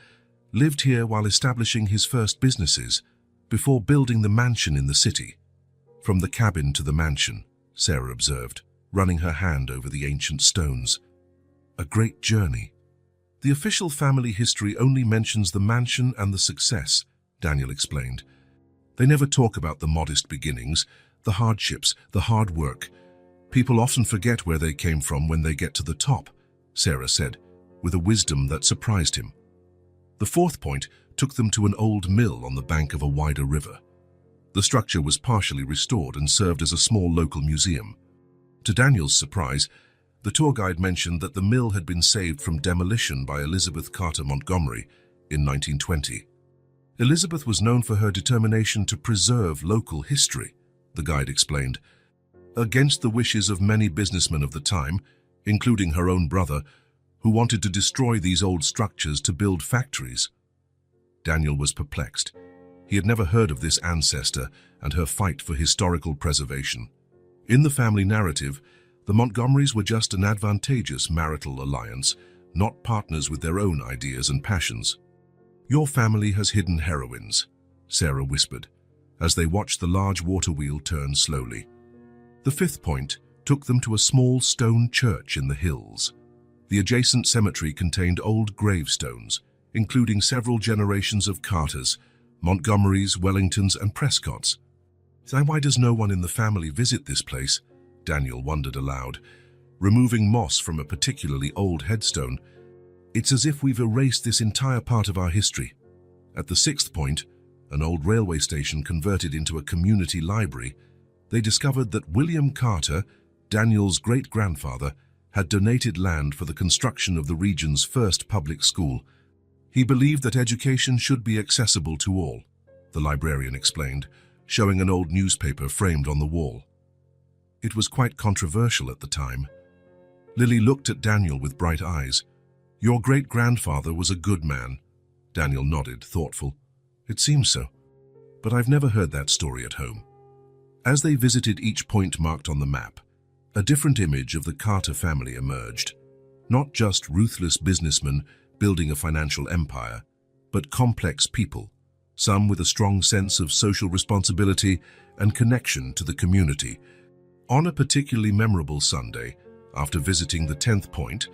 lived here while establishing his first businesses, before building the mansion in the city. "From the cabin to the mansion," Sarah observed, running her hand over the ancient stones. "A great journey." "The official family history only mentions the mansion and the success," Daniel explained. "They never talk about the modest beginnings, the hardships, the hard work. People often forget where they came from when they get to the top," Sarah said, with a wisdom that surprised him. The fourth point took them to an old mill on the bank of a wider river. The structure was partially restored and served as a small local museum. To Daniel's surprise, the tour guide mentioned that the mill had been saved from demolition by Elizabeth Carter Montgomery in 1920. Elizabeth was known for her determination to preserve local history, the guide explained, against the wishes of many businessmen of the time, including her own brother, who wanted to destroy these old structures to build factories. Daniel was perplexed. He had never heard of this ancestor and her fight for historical preservation. In the family narrative, the Montgomerys were just an advantageous marital alliance, not partners with their own ideas and passions. "Your family has hidden heroines," Sarah whispered, as they watched the large water wheel turn slowly. The fifth point took them to a small stone church in the hills. The adjacent cemetery contained old gravestones, including several generations of Carters, Montgomerys, Wellingtons, and Prescotts. "Why does no one in the family visit this place?" Daniel wondered aloud, removing moss from a particularly old headstone. "It's as if we've erased this entire part of our history." At the sixth point, an old railway station converted into a community library, they discovered that William Carter, Daniel's great-grandfather, had donated land for the construction of the region's first public school. He believed that education should be accessible to all, the librarian explained, showing an old newspaper framed on the wall. It was quite controversial at the time. Lily looked at Daniel with bright eyes. "Your great-grandfather was a good man." Daniel nodded, thoughtful. "It seems so. But I've never heard that story at home." As they visited each point marked on the map, a different image of the Carter family emerged. Not just ruthless businessmen building a financial empire, but complex people, some with a strong sense of social responsibility and connection to the community. On a particularly memorable Sunday, after visiting the 10th Point,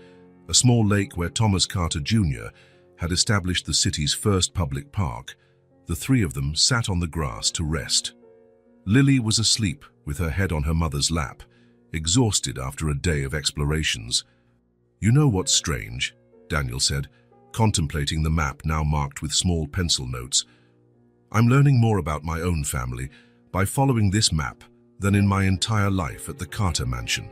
a small lake where Thomas Carter Jr. had established the city's first public park, the three of them sat on the grass to rest. Lily was asleep with her head on her mother's lap, exhausted after a day of explorations. "You know what's strange?" Daniel said, contemplating the map now marked with small pencil notes. "I'm learning more about my own family by following this map than in my entire life at the Carter mansion."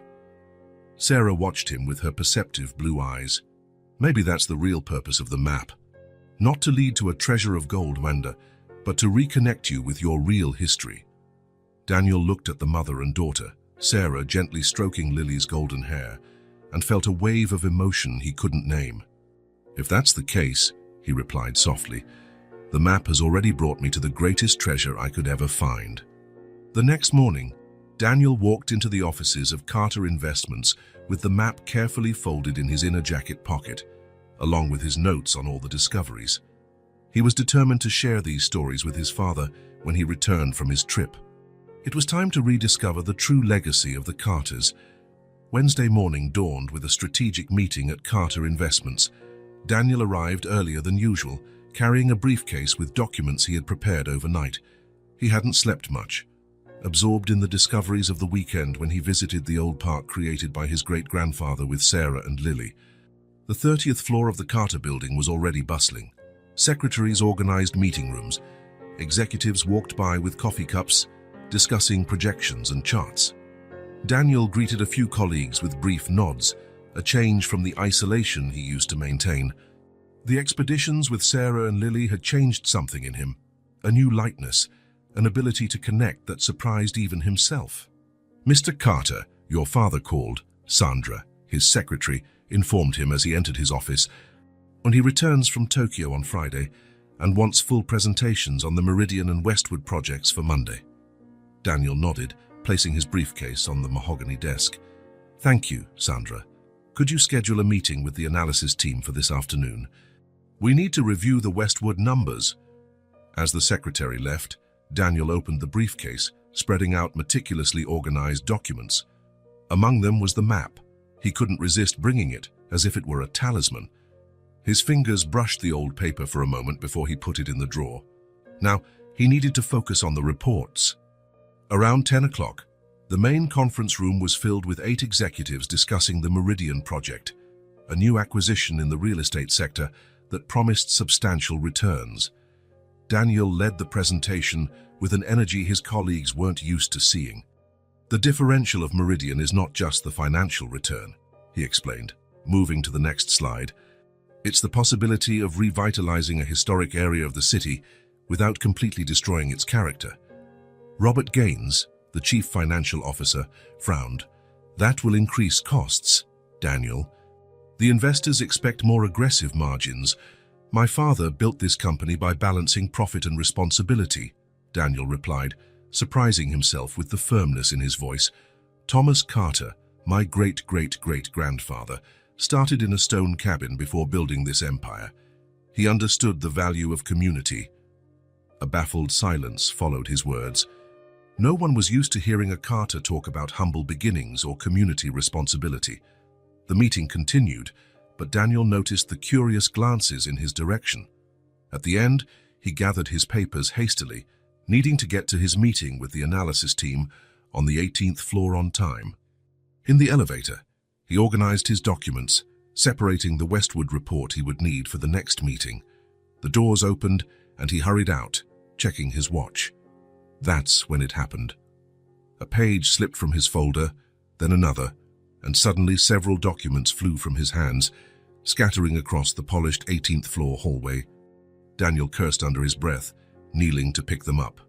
Sarah watched him with her perceptive blue eyes. "Maybe that's the real purpose of the map. Not to lead to a treasure of gold, Wanda, but to reconnect you with your real history." Daniel looked at the mother and daughter, Sarah gently stroking Lily's golden hair, and felt a wave of emotion he couldn't name. "If that's the case," he replied softly, "the map has already brought me to the greatest treasure I could ever find." The next morning, Daniel walked into the offices of Carter Investments with the map carefully folded in his inner jacket pocket, along with his notes on all the discoveries. He was determined to share these stories with his father when he returned from his trip. It was time to rediscover the true legacy of the Carters. Wednesday morning dawned with a strategic meeting at Carter Investments. Daniel arrived earlier than usual, carrying a briefcase with documents he had prepared overnight. He hadn't slept much, absorbed in the discoveries of the weekend when he visited the old park created by his great-grandfather with Sarah and Lily. The 30th floor of the Carter building was already bustling. Secretaries organized meeting rooms. Executives walked by with coffee cups, discussing projections and charts. Daniel greeted a few colleagues with brief nods, a change from the isolation he used to maintain. The expeditions with Sarah and Lily had changed something in him, a new lightness, an ability to connect that surprised even himself. "Mr. Carter, your father called," Sandra, his secretary, informed him as he entered his office. "And he returns from Tokyo on Friday and wants full presentations on the Meridian and Westwood projects for Monday." Daniel nodded, placing his briefcase on the mahogany desk. "Thank you, Sandra. Could you schedule a meeting with the analysis team for this afternoon? We need to review the Westwood numbers." As the secretary left, Daniel opened the briefcase, spreading out meticulously organized documents. Among them was the map. He couldn't resist bringing it, as if it were a talisman. His fingers brushed the old paper for a moment before he put it in the drawer. Now, he needed to focus on the reports. Around 10 o'clock, the main conference room was filled with 8 executives discussing the Meridian project, a new acquisition in the real estate sector that promised substantial returns. Daniel led the presentation with an energy his colleagues weren't used to seeing. "The differential of Meridian is not just the financial return," he explained, moving to the next slide. "It's the possibility of revitalizing a historic area of the city without completely destroying its character." Robert Gaines, the chief financial officer, frowned. "That will increase costs, Daniel. The investors expect more aggressive margins. My father built this company by balancing profit and responsibility," Daniel replied, surprising himself with the firmness in his voice. "Thomas Carter, my great-great-great-grandfather, started in a stone cabin before building this empire. He understood the value of community." A baffled silence followed his words. No one was used to hearing a Carter talk about humble beginnings or community responsibility. The meeting continued, but Daniel noticed the curious glances in his direction. At the end, he gathered his papers hastily, needing to get to his meeting with the analysis team on the 18th floor on time. In the elevator, he organized his documents, separating the Westwood report he would need for the next meeting. The doors opened, and he hurried out, checking his watch. That's when it happened. A page slipped from his folder, then another, and suddenly several documents flew from his hands, scattering across the polished 18th floor hallway. Daniel cursed under his breath, kneeling to pick them up.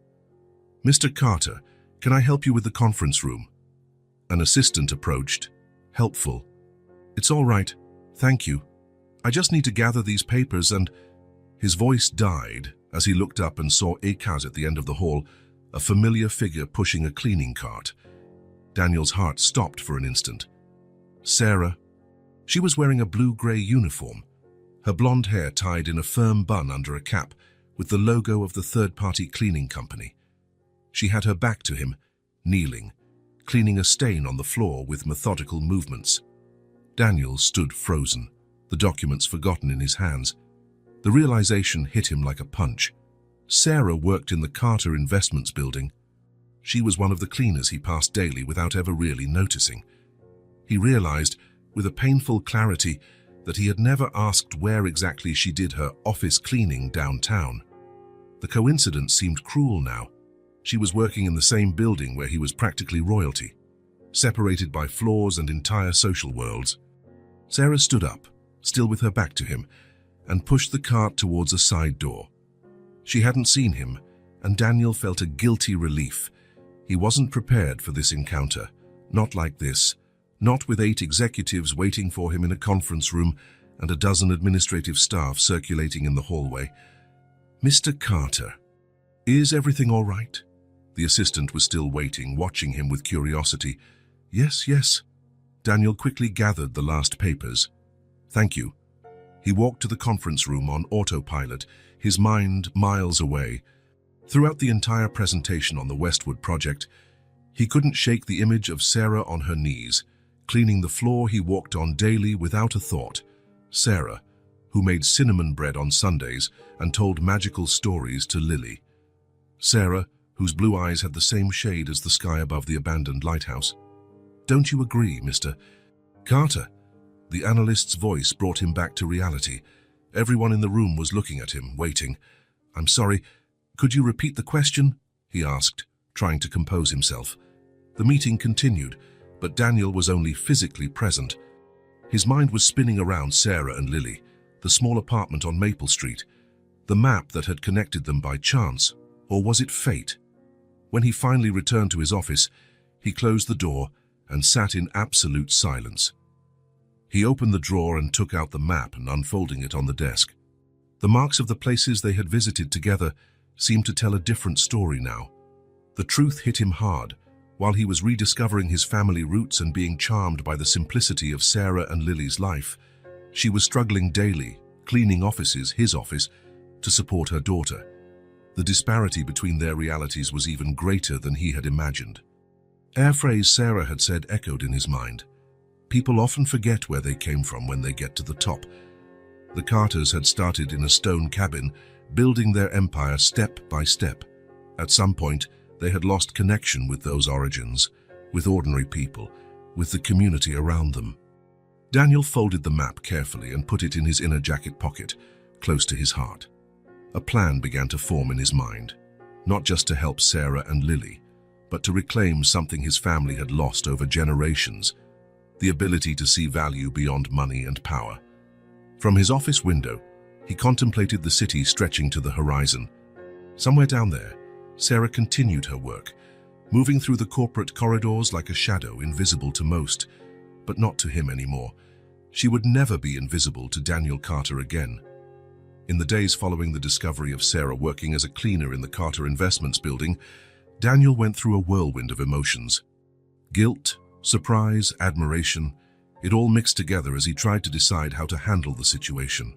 "Mr. Carter, can I help you with the conference room?" An assistant approached, helpful. "It's all right, thank you. I just need to gather these papers and—" His voice died as he looked up and saw Akaz at the end of the hall, a familiar figure pushing a cleaning cart. Daniel's heart stopped for an instant. Sarah. She was wearing a blue-gray uniform, her blonde hair tied in a firm bun under a cap, with the logo of the third-party cleaning company. She had her back to him, kneeling, cleaning a stain on the floor with methodical movements. Daniel stood frozen, the documents forgotten in his hands. The realization hit him like a punch. Sarah worked in the Carter Investments building. She was one of the cleaners he passed daily without ever really noticing. He realized, with a painful clarity, that he had never asked where exactly she did her office cleaning downtown. The coincidence seemed cruel now. She was working in the same building where he was practically royalty, separated by floors and entire social worlds. Sarah stood up, still with her back to him, and pushed the cart towards a side door. She hadn't seen him, and Daniel felt a guilty relief. He wasn't prepared for this encounter, not like this, not with 8 executives waiting for him in a conference room and a dozen administrative staff circulating in the hallway. "Mr. Carter, is everything all right?" The assistant was still waiting, watching him with curiosity. "Yes, yes." Daniel quickly gathered the last papers. "Thank you." He walked to the conference room on autopilot, his mind miles away. Throughout the entire presentation on the Westwood project, he couldn't shake the image of Sarah on her knees, cleaning the floor he walked on daily without a thought. Sarah, who made cinnamon bread on Sundays and told magical stories to Lily. Sarah, whose blue eyes had the same shade as the sky above the abandoned lighthouse. "Don't you agree, Mr. Carter?" The analyst's voice brought him back to reality. Everyone in the room was looking at him, waiting. "I'm sorry, could you repeat the question?" he asked, trying to compose himself. The meeting continued, but Daniel was only physically present. His mind was spinning around Sarah and Lily, the small apartment on Maple Street, the map that had connected them by chance, or was it fate? When he finally returned to his office, he closed the door and sat in absolute silence. He opened the drawer and took out the map and unfolding it on the desk. The marks of the places they had visited together seemed to tell a different story now. The truth hit him hard. While he was rediscovering his family roots and being charmed by the simplicity of Sarah and Lily's life, she was struggling daily, cleaning offices, his office, to support her daughter. The disparity between their realities was even greater than he had imagined. A phrase Sarah had said echoed in his mind. People often forget where they came from when they get to the top. The Carters had started in a stone cabin, building their empire step by step. At some point, they had lost connection with those origins, with ordinary people, with the community around them. Daniel folded the map carefully and put it in his inner jacket pocket, close to his heart. A plan began to form in his mind, not just to help Sarah and Lily, but to reclaim something his family had lost over generations, the ability to see value beyond money and power. From his office window, he contemplated the city stretching to the horizon. Somewhere down there, Sarah continued her work, moving through the corporate corridors like a shadow invisible to most, but not to him anymore. She would never be invisible to Daniel Carter again. In the days following the discovery of Sarah working as a cleaner in the Carter Investments building, Daniel went through a whirlwind of emotions. Guilt, surprise, admiration, it all mixed together as he tried to decide how to handle the situation.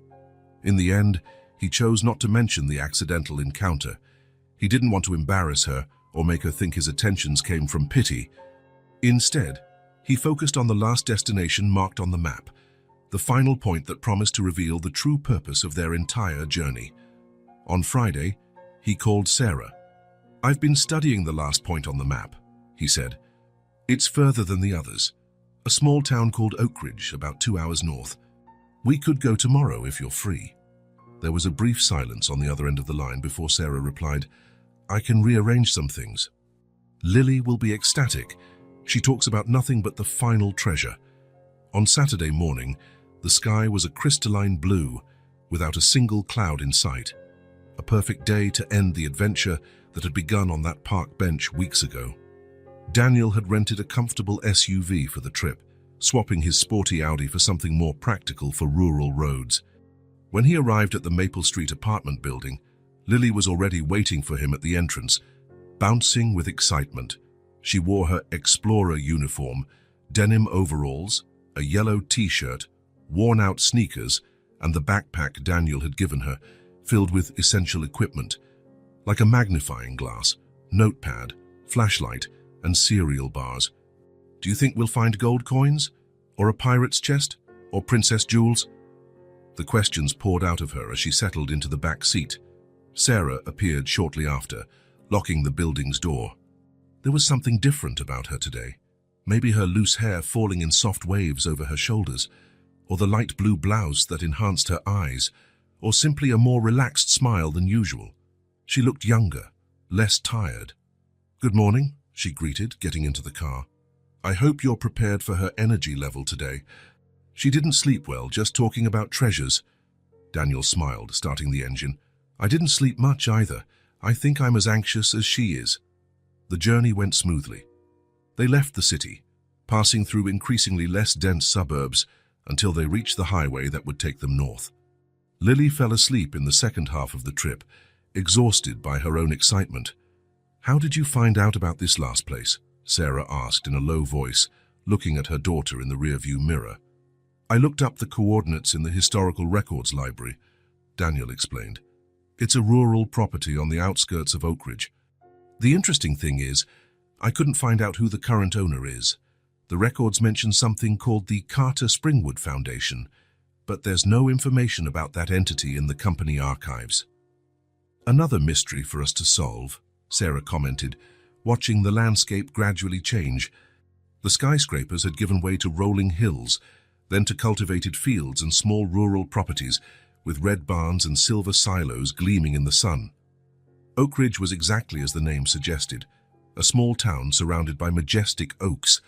In the end, he chose not to mention the accidental encounter. He didn't want to embarrass her or make her think his attentions came from pity. Instead, he focused on the last destination marked on the map, the final point that promised to reveal the true purpose of their entire journey. On Friday, he called Sarah. "I've been studying the last point on the map," he said. "It's further than the others. A small town called Oak Ridge, about 2 hours north. We could go tomorrow if you're free." There was a brief silence on the other end of the line before Sarah replied, "I can rearrange some things." Lily will be ecstatic. She talks about nothing but the final treasure. On Saturday morning, the sky was a crystalline blue, without a single cloud in sight. A perfect day to end the adventure that had begun on that park bench weeks ago. Daniel had rented a comfortable SUV for the trip, swapping his sporty Audi for something more practical for rural roads. When he arrived at the Maple Street apartment building, Lily was already waiting for him at the entrance, bouncing with excitement. She wore her explorer uniform, denim overalls, a yellow t-shirt, worn-out sneakers, and the backpack Daniel had given her, filled with essential equipment, like a magnifying glass, notepad, flashlight, and cereal bars. Do you think we'll find gold coins? Or a pirate's chest? Or princess jewels? The questions poured out of her as she settled into the back seat. Sarah appeared shortly after, locking the building's door. There was something different about her today. Maybe her loose hair falling in soft waves over her shoulders, or the light blue blouse that enhanced her eyes, or simply a more relaxed smile than usual. She looked younger, less tired. "Good morning," she greeted, getting into the car. "I hope you're prepared for her energy level today." She didn't sleep well, just talking about treasures. Daniel smiled, starting the engine. "I didn't sleep much either. I think I'm as anxious as she is." The journey went smoothly. They left the city, passing through increasingly less dense suburbs until they reached the highway that would take them north. Lily fell asleep in the second half of the trip, exhausted by her own excitement. "How did you find out about this last place?" Sarah asked in a low voice, looking at her daughter in the rearview mirror. "I looked up the coordinates in the Historical Records Library," Daniel explained. "It's a rural property on the outskirts of Oak Ridge. The interesting thing is, I couldn't find out who the current owner is. The records mention something called the Carter Springwood Foundation, but there's no information about that entity in the company archives." "Another mystery for us to solve," Sarah commented, watching the landscape gradually change. The skyscrapers had given way to rolling hills, then to cultivated fields and small rural properties, with red barns and silver silos gleaming in the sun. Oak Ridge was exactly as the name suggested, a small town surrounded by majestic oaks,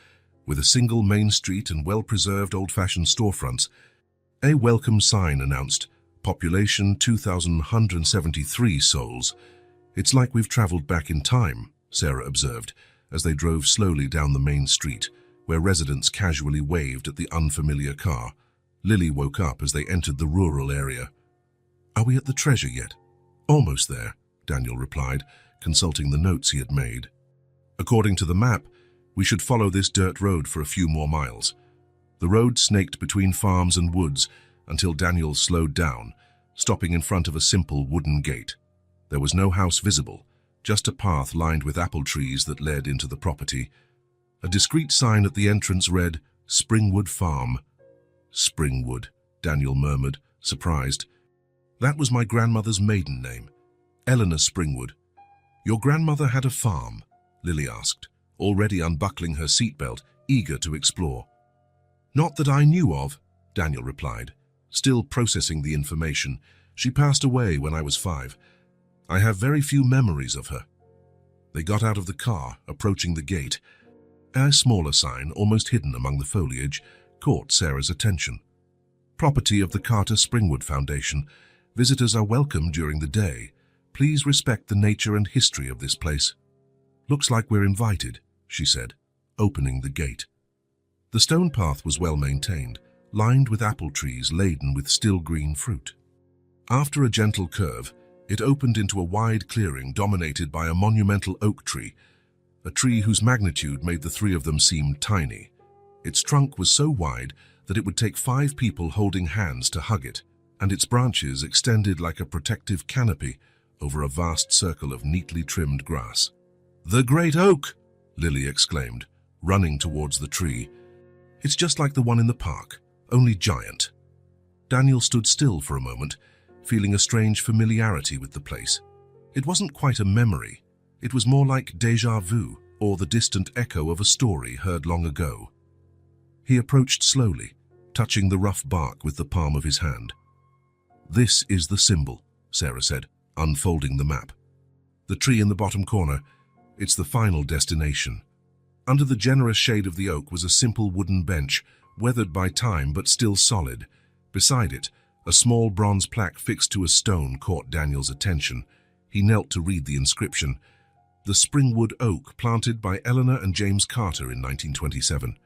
with a single main street and well-preserved old-fashioned storefronts. A welcome sign announced, "Population 2,173 souls." "It's like we've traveled back in time," Sarah observed, as they drove slowly down the main street, where residents casually waved at the unfamiliar car. Lily woke up as they entered the rural area. "Are we at the treasure yet?" "Almost there," Daniel replied, consulting the notes he had made. "According to the map, we should follow this dirt road for a few more miles." The road snaked between farms and woods until Daniel slowed down, stopping in front of a simple wooden gate. There was no house visible, just a path lined with apple trees that led into the property. A discreet sign at the entrance read, "Springwood Farm." "Springwood," Daniel murmured, surprised. "That was my grandmother's maiden name, Eleanor Springwood." "Your grandmother had a farm?" Lily asked, already unbuckling her seatbelt, eager to explore. "Not that I knew of," Daniel replied, still processing the information. "She passed away when I was 5. I have very few memories of her." They got out of the car, approaching the gate. A smaller sign, almost hidden among the foliage, caught Sarah's attention. "Property of the Carter Springwood Foundation. Visitors are welcome during the day. Please respect the nature and history of this place." "Looks like we're invited," she said, opening the gate. The stone path was well maintained, lined with apple trees laden with still green fruit. After a gentle curve, it opened into a wide clearing dominated by a monumental oak tree, a tree whose magnitude made the three of them seem tiny. Its trunk was so wide that it would take 5 people holding hands to hug it, and its branches extended like a protective canopy over a vast circle of neatly trimmed grass. "The Great Oak!" Lily exclaimed, running towards the tree. "It's just like the one in the park, only giant." Daniel stood still for a moment, feeling a strange familiarity with the place. It wasn't quite a memory. It was more like déjà vu, or the distant echo of a story heard long ago. He approached slowly, touching the rough bark with the palm of his hand. "This is the symbol," Sarah said, unfolding the map. "The tree in the bottom corner, it's the final destination." Under the generous shade of the oak was a simple wooden bench, weathered by time but still solid. Beside it, a small bronze plaque fixed to a stone caught Daniel's attention. He knelt to read the inscription, "The Springwood Oak, planted by Eleanor and James Carter in 1927.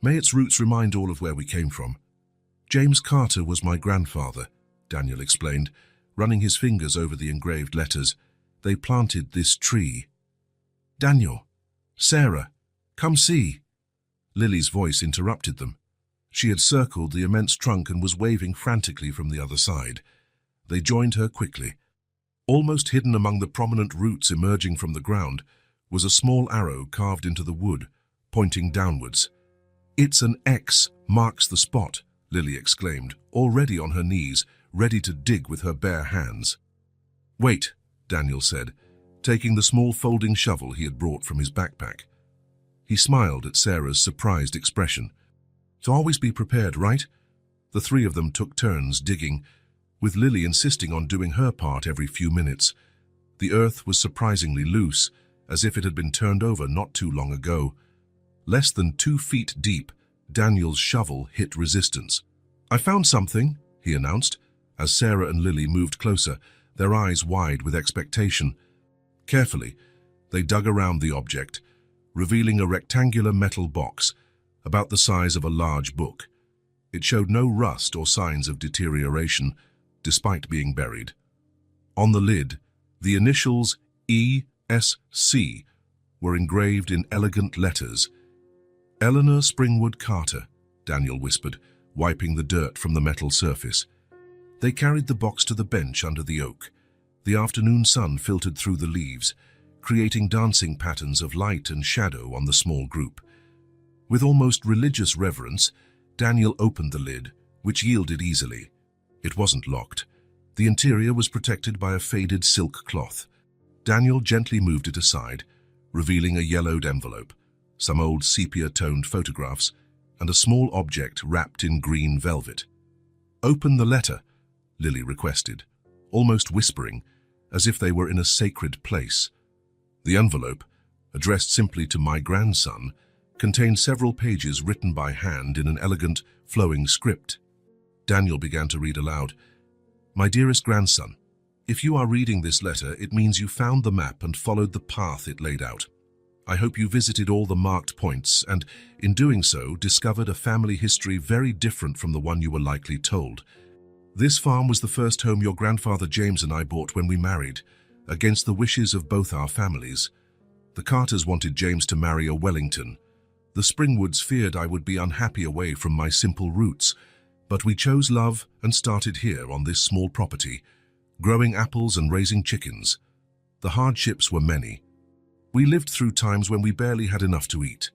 May its roots remind all of where we came from." "James Carter was my grandfather," Daniel explained, running his fingers over the engraved letters. "They planted this tree." "Daniel, Sarah, come see." Lily's voice interrupted them. She had circled the immense trunk and was waving frantically from the other side. They joined her quickly. Almost hidden among the prominent roots emerging from the ground was a small arrow carved into the wood, pointing downwards. "It's an X, marks the spot," Lily exclaimed, already on her knees, ready to dig with her bare hands. "Wait," Daniel said, taking the small folding shovel he had brought from his backpack. He smiled at Sarah's surprised expression. "So always be prepared, right?" The three of them took turns digging, with Lily insisting on doing her part every few minutes. The earth was surprisingly loose, as if it had been turned over not too long ago. Less than 2 feet deep, Daniel's shovel hit resistance. "I found something," he announced, as Sarah and Lily moved closer, their eyes wide with expectation. Carefully, they dug around the object, revealing a rectangular metal box, about the size of a large book. It showed no rust or signs of deterioration, despite being buried. On the lid, the initials ESC were engraved in elegant letters. "Eleanor Springwood Carter," Daniel whispered, wiping the dirt from the metal surface. They carried the box to the bench under the oak. The afternoon sun filtered through the leaves, creating dancing patterns of light and shadow on the small group. With almost religious reverence, Daniel opened the lid, which yielded easily. It wasn't locked. The interior was protected by a faded silk cloth. Daniel gently moved it aside, revealing a yellowed envelope, some old sepia-toned photographs, and a small object wrapped in green velvet. "Open the letter," Lily requested, almost whispering, as if they were in a sacred place. The envelope, addressed simply to "my grandson," contained several pages written by hand in an elegant, flowing script. Daniel began to read aloud. "My dearest grandson, if you are reading this letter, it means you found the map and followed the path it laid out. I hope you visited all the marked points and, in doing so, discovered a family history very different from the one you were likely told. This farm was the first home your grandfather James and I bought when we married, against the wishes of both our families. The Carters wanted James to marry a Wellington. The Springwoods feared I would be unhappy away from my simple roots, but we chose love and started here on this small property, growing apples and raising chickens. The hardships were many. We lived through times when we barely had enough to eat.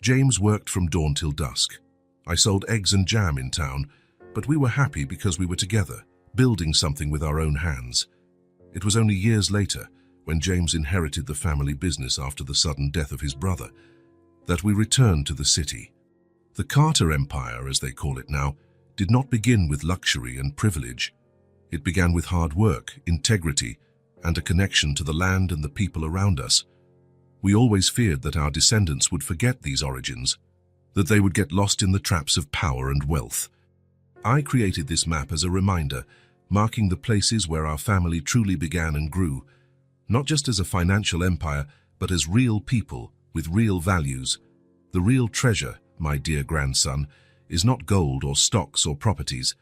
James worked from dawn till dusk. I sold eggs and jam in town, but we were happy because we were together, building something with our own hands. It was only years later, when James inherited the family business after the sudden death of his brother, that we returned to the city. The Carter Empire, as they call it now, did not begin with luxury and privilege. It began with hard work, integrity, and a connection to the land and the people around us. We always feared that our descendants would forget these origins, that they would get lost in the traps of power and wealth. I created this map as a reminder, marking the places where our family truly began and grew, not just as a financial empire, but as real people with real values. The real treasure, my dear grandson, is not gold or stocks or properties.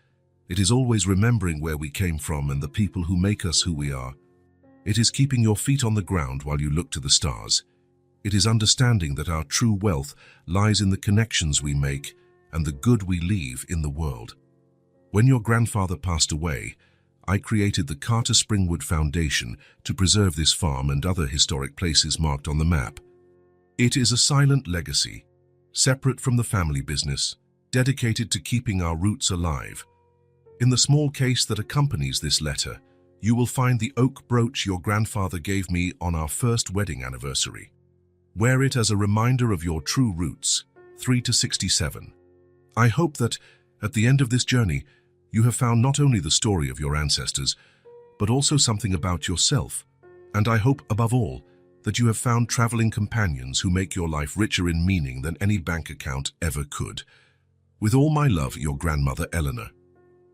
It is always remembering where we came from and the people who make us who we are. It is keeping your feet on the ground while you look to the stars. It is understanding that our true wealth lies in the connections we make and the good we leave in the world. When your grandfather passed away, I created the Carter Springwood Foundation to preserve this farm and other historic places marked on the map. It is a silent legacy, separate from the family business, dedicated to keeping our roots alive. In the small case that accompanies this letter, you will find the oak brooch your grandfather gave me on our first wedding anniversary. Wear it as a reminder of your true roots, 3 to 67. I hope that, at the end of this journey, you have found not only the story of your ancestors, but also something about yourself. And I hope, above all, that you have found traveling companions who make your life richer in meaning than any bank account ever could. With all my love, your grandmother Eleanor.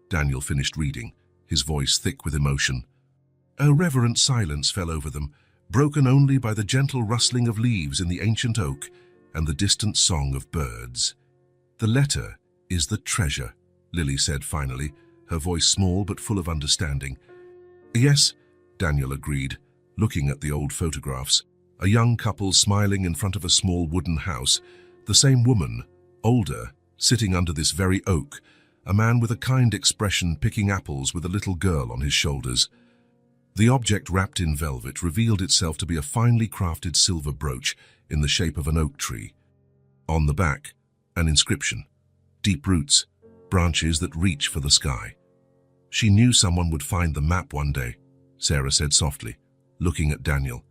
Daniel finished reading, his voice thick with emotion. A reverent silence fell over them, broken only by the gentle rustling of leaves in the ancient oak and the distant song of birds. "The letter is the treasure," Lily said finally, her voice small but full of understanding. "Yes," Daniel agreed, looking at the old photographs. A young couple smiling in front of a small wooden house, the same woman, older, sitting under this very oak, a man with a kind expression picking apples with a little girl on his shoulders. The object wrapped in velvet revealed itself to be a finely crafted silver brooch in the shape of an oak tree. On the back, an inscription: deep roots, branches that reach for the sky. She knew someone would find the map one day, Sarah said softly, looking at Daniel.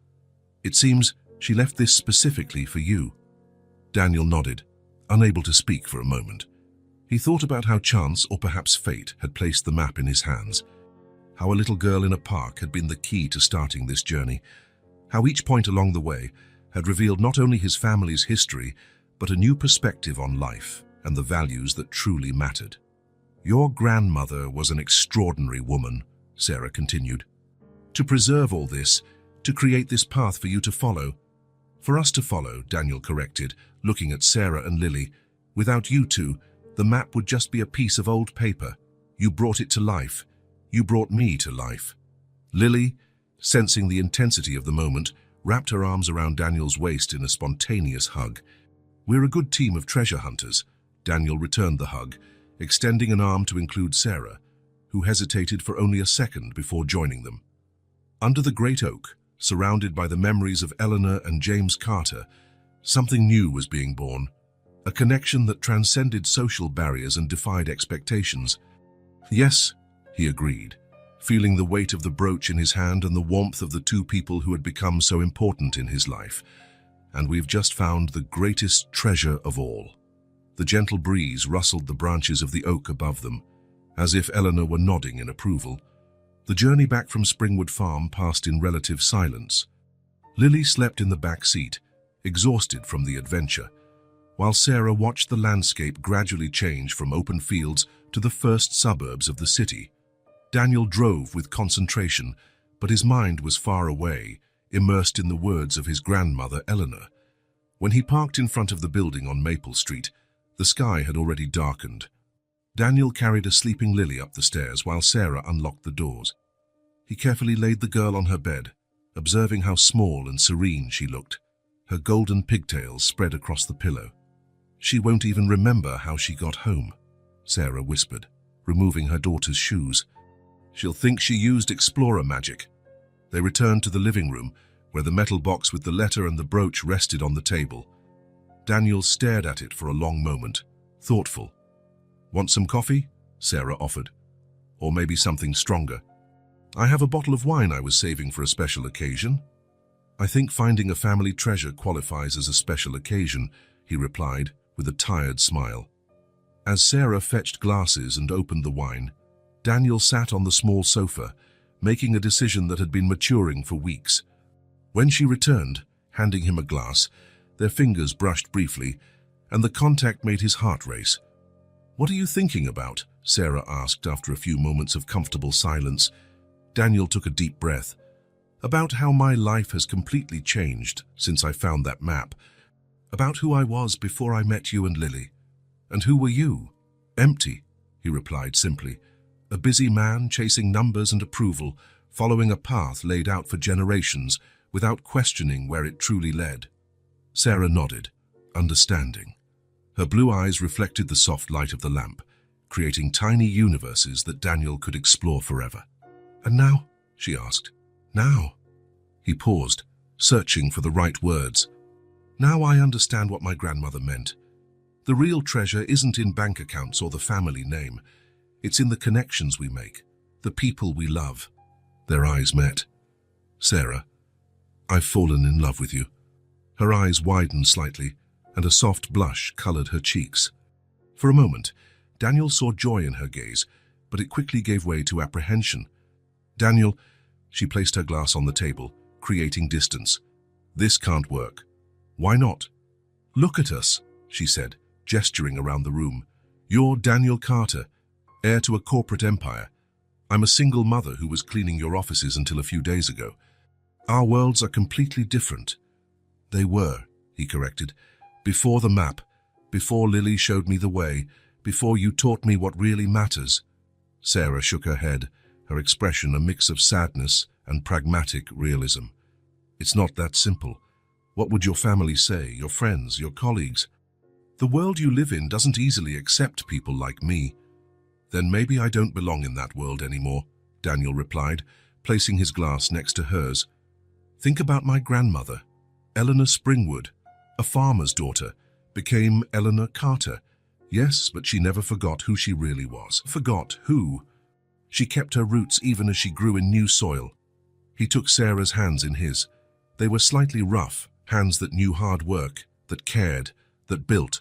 It seems she left this specifically for you. Daniel nodded, unable to speak for a moment. He thought about how chance, or perhaps fate, had placed the map in his hands. How a little girl in a park had been the key to starting this journey. How each point along the way had revealed not only his family's history, but a new perspective on life and the values that truly mattered. Your grandmother was an extraordinary woman, Sarah continued. To preserve all this, to create this path for you to follow. For us to follow, Daniel corrected, looking at Sarah and Lily. Without you two, the map would just be a piece of old paper. You brought it to life. You brought me to life. Lily, sensing the intensity of the moment, wrapped her arms around Daniel's waist in a spontaneous hug. We're a good team of treasure hunters. Daniel returned the hug, extending an arm to include Sarah, who hesitated for only a second before joining them. Under the great oak, surrounded by the memories of Eleanor and James Carter, something new was being born, a connection that transcended social barriers and defied expectations. Yes, he agreed, feeling the weight of the brooch in his hand and the warmth of the two people who had become so important in his life. And we've just found the greatest treasure of all. The gentle breeze rustled the branches of the oak above them, as if Eleanor were nodding in approval. The journey back from Springwood Farm passed in relative silence. Lily slept in the back seat, exhausted from the adventure, while Sarah watched the landscape gradually change from open fields to the first suburbs of the city. Daniel drove with concentration, but his mind was far away, immersed in the words of his grandmother Eleanor. When he parked in front of the building on Maple Street, the sky had already darkened. Daniel carried a sleeping Lily up the stairs while Sarah unlocked the doors. He carefully laid the girl on her bed, observing how small and serene she looked, her golden pigtails spread across the pillow. She won't even remember how she got home, Sarah whispered, removing her daughter's shoes. She'll think she used explorer magic. They returned to the living room, where the metal box with the letter and the brooch rested on the table. Daniel stared at it for a long moment, thoughtful. Want some coffee? Sarah offered. Or maybe something stronger. I have a bottle of wine I was saving for a special occasion. I think finding a family treasure qualifies as a special occasion, he replied, with a tired smile. As Sarah fetched glasses and opened the wine, Daniel sat on the small sofa, making a decision that had been maturing for weeks. When she returned, handing him a glass, their fingers brushed briefly, and the contact made his heart race. What are you thinking about? Sarah asked after a few moments of comfortable silence. Daniel took a deep breath. About how my life has completely changed since I found that map. About who I was before I met you and Lily. And who were you? Empty, he replied simply. A busy man chasing numbers and approval, following a path laid out for generations without questioning where it truly led. Sarah nodded, understanding. Her blue eyes reflected the soft light of the lamp, creating tiny universes that Daniel could explore forever. And now? She asked. Now? He paused, searching for the right words. Now I understand what my grandmother meant. The real treasure isn't in bank accounts or the family name. It's in the connections we make, the people we love. Their eyes met. Sarah, I've fallen in love with you. Her eyes widened slightly, and a soft blush colored her cheeks. For a moment, Daniel saw joy in her gaze, but it quickly gave way to apprehension. Daniel, she placed her glass on the table, creating distance. This can't work. Why not? Look at us, she said, gesturing around the room. You're Daniel Carter, heir to a corporate empire. I'm a single mother who was cleaning your offices until a few days ago. Our worlds are completely different. They were, he corrected. Before the map, before Lily showed me the way, before you taught me what really matters. Sarah shook her head, her expression a mix of sadness and pragmatic realism. It's not that simple. What would your family say, your friends, your colleagues? The world you live in doesn't easily accept people like me. Then maybe I don't belong in that world anymore, Daniel replied, placing his glass next to hers. Think about my grandmother. Eleanor Springwood, a farmer's daughter, became Eleanor Carter. Yes, but she never forgot who she really was. Forgot who? She kept her roots even as she grew in new soil. He took Sarah's hands in his. They were slightly rough, hands that knew hard work, that cared, that built.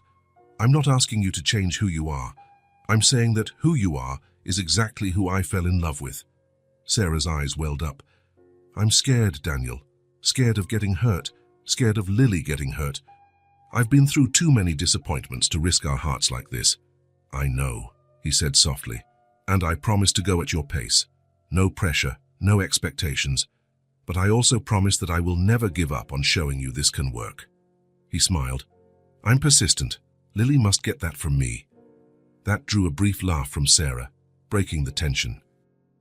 I'm not asking you to change who you are. I'm saying that who you are is exactly who I fell in love with. Sarah's eyes welled up. I'm scared, Daniel. Scared of getting hurt. Scared of Lily getting hurt. I've been through too many disappointments to risk our hearts like this. I know, he said softly, and I promise to go at your pace. No pressure, no expectations. But I also promise that I will never give up on showing you this can work. He smiled. I'm persistent. Lily must get that from me. That drew a brief laugh from Sarah, breaking the tension.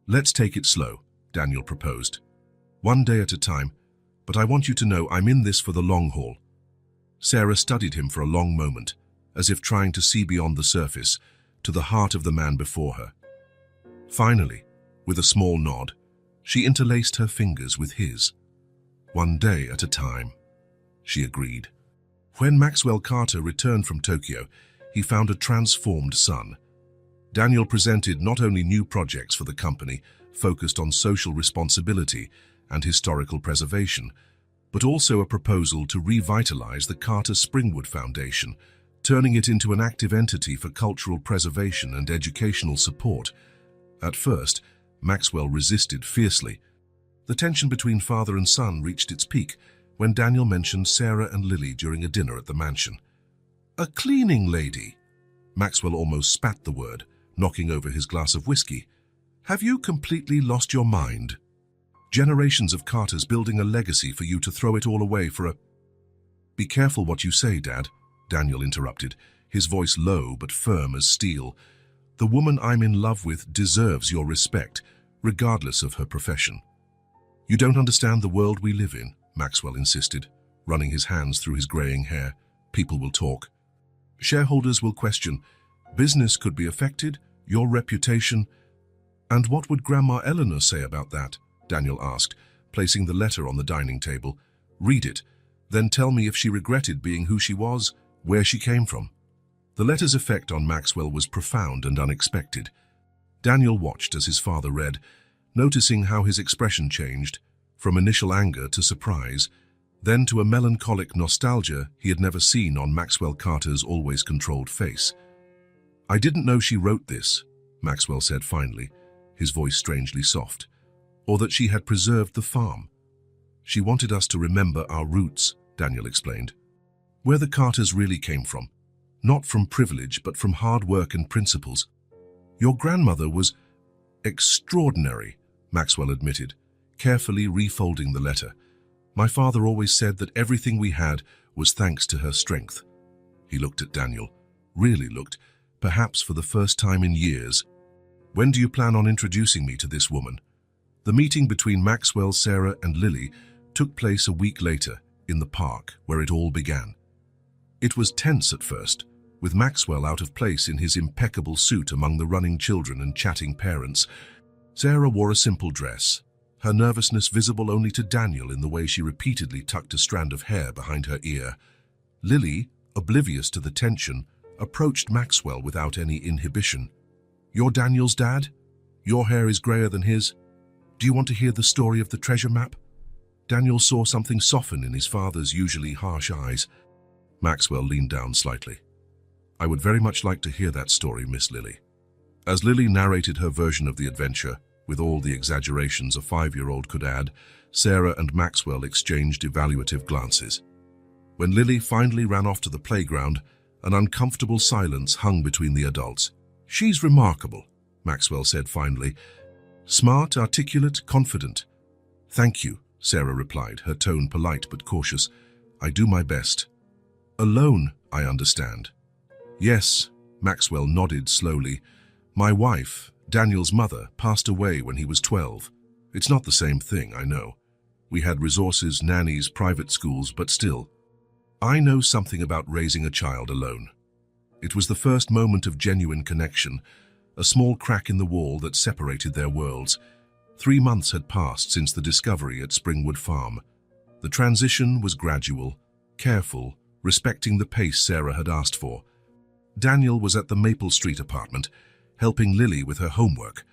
Let's take it slow, Daniel proposed. One day at a time, but I want you to know I'm in this for the long haul. Sarah studied him for a long moment, as if trying to see beyond the surface, to the heart of the man before her. Finally, with a small nod, she interlaced her fingers with his. One day at a time, she agreed. When Maxwell Carter returned from Tokyo, he found a transformed son. Daniel presented not only new projects for the company, focused on social responsibility and historical preservation, but also a proposal to revitalize the Carter Springwood Foundation, turning it into an active entity for cultural preservation and educational support. At first, Maxwell resisted fiercely. The tension between father and son reached its peak when Daniel mentioned Sarah and Lily during a dinner at the mansion. A cleaning lady. Maxwell almost spat the word, knocking over his glass of whiskey. Have you completely lost your mind? Generations of Carters building a legacy for you to throw it all away for a... Be careful what you say, Dad, Daniel interrupted, his voice low but firm as steel. The woman I'm in love with deserves your respect, regardless of her profession. You don't understand the world we live in, Maxwell insisted, running his hands through his graying hair. People will talk. Shareholders will question. Business could be affected, your reputation. And what would Grandma Eleanor say about that? Daniel asked, placing the letter on the dining table. Read it, then tell me if she regretted being who she was, where she came from. The letter's effect on Maxwell was profound and unexpected. Daniel watched as his father read, noticing how his expression changed, from initial anger to surprise, then to a melancholic nostalgia he had never seen on Maxwell Carter's always controlled face. I didn't know she wrote this, Maxwell said finally, his voice strangely soft, or that she had preserved the farm. She wanted us to remember our roots, Daniel explained. Where the Carters really came from. Not from privilege, but from hard work and principles. Your grandmother was extraordinary, Maxwell admitted, carefully refolding the letter. My father always said that everything we had was thanks to her strength. He looked at Daniel, really looked, perhaps for the first time in years. When do you plan on introducing me to this woman? The meeting between Maxwell, Sarah, and Lily took place a week later in the park where it all began. It was tense at first, with Maxwell out of place in his impeccable suit among the running children and chatting parents. Sarah wore a simple dress, her nervousness visible only to Daniel in the way she repeatedly tucked a strand of hair behind her ear. Lily, oblivious to the tension, approached Maxwell without any inhibition. You're Daniel's dad? Your hair is grayer than his? Do you want to hear the story of the treasure map? Daniel saw something soften in his father's usually harsh eyes. Maxwell leaned down slightly. I would very much like to hear that story, Miss Lily. As Lily narrated her version of the adventure, with all the exaggerations a 5-year-old could add, Sarah and Maxwell exchanged evaluative glances. When Lily finally ran off to the playground, an uncomfortable silence hung between the adults. She's remarkable, Maxwell said finally. Smart, articulate, confident. Thank you, Sarah replied, her tone polite but cautious. I do my best. Alone, I understand. Yes, Maxwell nodded slowly. My wife, Daniel's mother, passed away when he was 12. It's not the same thing, I know. We had resources, nannies, private schools, but still. I know something about raising a child alone. It was the first moment of genuine connection, a small crack in the wall that separated their worlds. 3 months had passed since the discovery at Springwood Farm. The transition was gradual, careful, respecting the pace Sarah had asked for. Daniel was at the Maple Street apartment, helping Lily with her homework,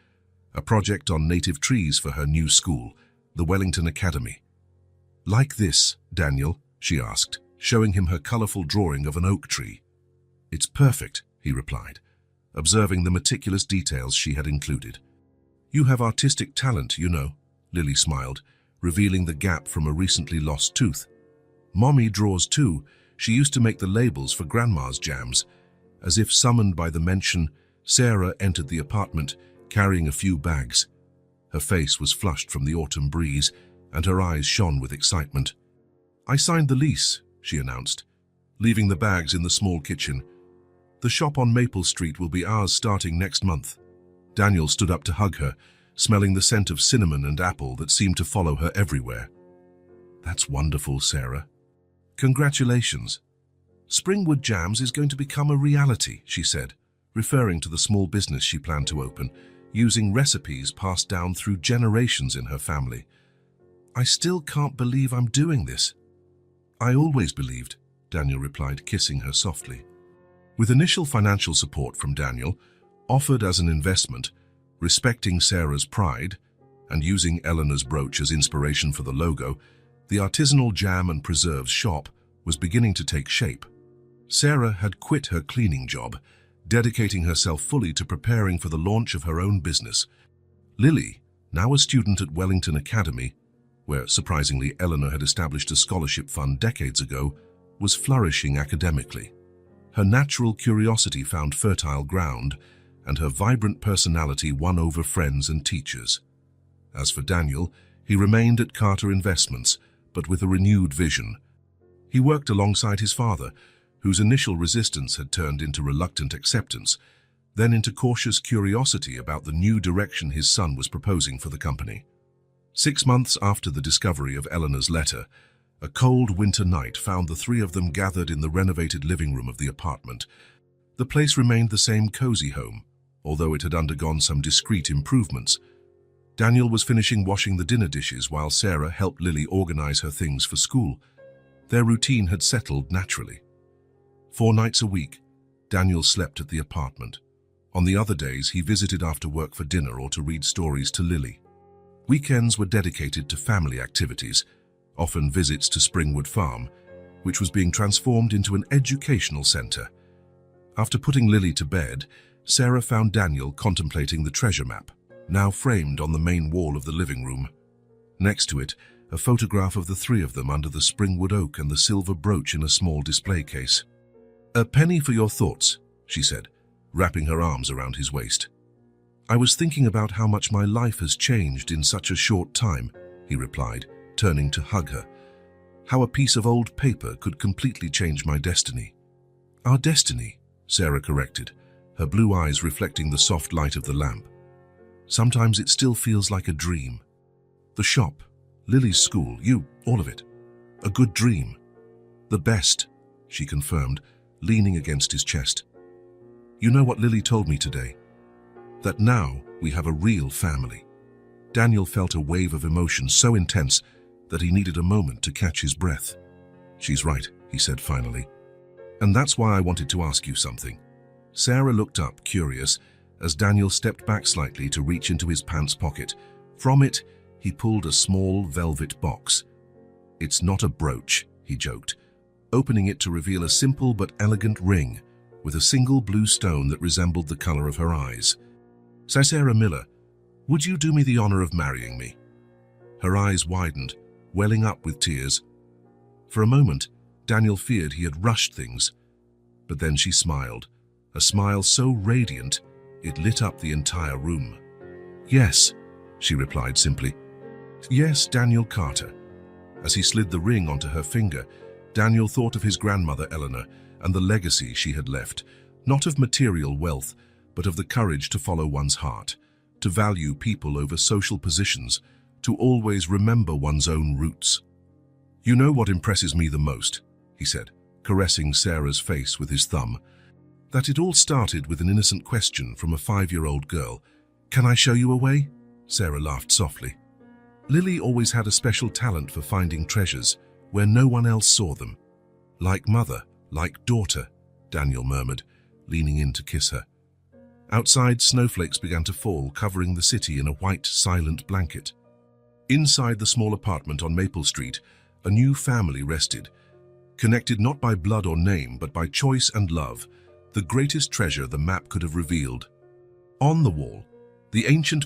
a project on native trees for her new school, the Wellington Academy. "Like this, Daniel?" she asked, showing him her colourful drawing of an oak tree. "It's perfect," he replied, observing the meticulous details she had included. "You have artistic talent, you know," Lily smiled, revealing the gap from a recently lost tooth. "Mommy draws too. She used to make the labels for Grandma's jams." As if summoned by the mention, Sarah entered the apartment, carrying a few bags. Her face was flushed from the autumn breeze, and her eyes shone with excitement. "I signed the lease," she announced, leaving the bags in the small kitchen. "The shop on Maple Street will be ours starting next month." Daniel stood up to hug her, smelling the scent of cinnamon and apple that seemed to follow her everywhere. "That's wonderful, Sarah. Congratulations. Springwood Jams is going to become a reality," she said, referring to the small business she planned to open, using recipes passed down through generations in her family. "I still can't believe I'm doing this." "I always believed," Daniel replied, kissing her softly. With initial financial support from Daniel, offered as an investment, respecting Sarah's pride, and using Eleanor's brooch as inspiration for the logo, the artisanal jam and preserves shop was beginning to take shape. Sarah had quit her cleaning job, dedicating herself fully to preparing for the launch of her own business. Lily, now a student at Wellington Academy, where surprisingly Eleanor had established a scholarship fund decades ago, was flourishing academically. Her natural curiosity found fertile ground, and her vibrant personality won over friends and teachers. As for Daniel, he remained at Carter Investments, but with a renewed vision. He worked alongside his father, whose initial resistance had turned into reluctant acceptance, then into cautious curiosity about the new direction his son was proposing for the company. 6 months after the discovery of Eleanor's letter, a cold winter night found the three of them gathered in the renovated living room of the apartment. The place remained the same cozy home, although it had undergone some discreet improvements. Daniel was finishing washing the dinner dishes while Sarah helped Lily organize her things for school. Their routine had settled naturally. 4 nights a week, Daniel slept at the apartment. On the other days, he visited after work for dinner or to read stories to Lily. Weekends were dedicated to family activities, often visits to Springwood Farm, which was being transformed into an educational center. After putting Lily to bed, Sarah found Daniel contemplating the treasure map, now framed on the main wall of the living room. Next to it, a photograph of the three of them under the Springwood oak and the silver brooch in a small display case. "A penny for your thoughts," she said, wrapping her arms around his waist. "I was thinking about how much my life has changed in such a short time," he replied, turning to hug her. "How a piece of old paper could completely change my destiny." "Our destiny," Sarah corrected, her blue eyes reflecting the soft light of the lamp. "Sometimes it still feels like a dream. The shop, Lily's school, you, all of it. A good dream. The best," she confirmed, leaning against his chest. "You know what Lily told me today? That now we have a real family." Daniel felt a wave of emotion so intense that he needed a moment to catch his breath. "She's right," he said finally. "And that's why I wanted to ask you something." Sarah looked up, curious, as Daniel stepped back slightly to reach into his pants pocket. From it, he pulled a small velvet box. "It's not a brooch," he joked, opening it to reveal a simple but elegant ring with a single blue stone that resembled the color of her eyes. "Sarah Miller, would you do me the honor of marrying me?" Her eyes widened, welling up with tears. For a moment, Daniel feared he had rushed things, but then she smiled, a smile so radiant it lit up the entire room. "Yes," she replied simply. "Yes, Daniel Carter." As he slid the ring onto her finger, Daniel thought of his grandmother Eleanor and the legacy she had left, not of material wealth, but of the courage to follow one's heart, to value people over social positions, to always remember one's own roots. "You know what impresses me the most," he said, caressing Sarah's face with his thumb. that it all started with an innocent question from a 5-year-old girl. "Can I show you a way?" Sarah laughed softly. Lily always had a special talent for finding treasures where no one else saw them. "Like mother, like daughter," Daniel murmured, leaning in to kiss her. Outside, snowflakes began to fall, covering the city in a white, silent blanket. Inside the small apartment on Maple Street, a new family rested, connected not by blood or name, but by choice and love, the greatest treasure the map could have revealed. On the wall, the ancient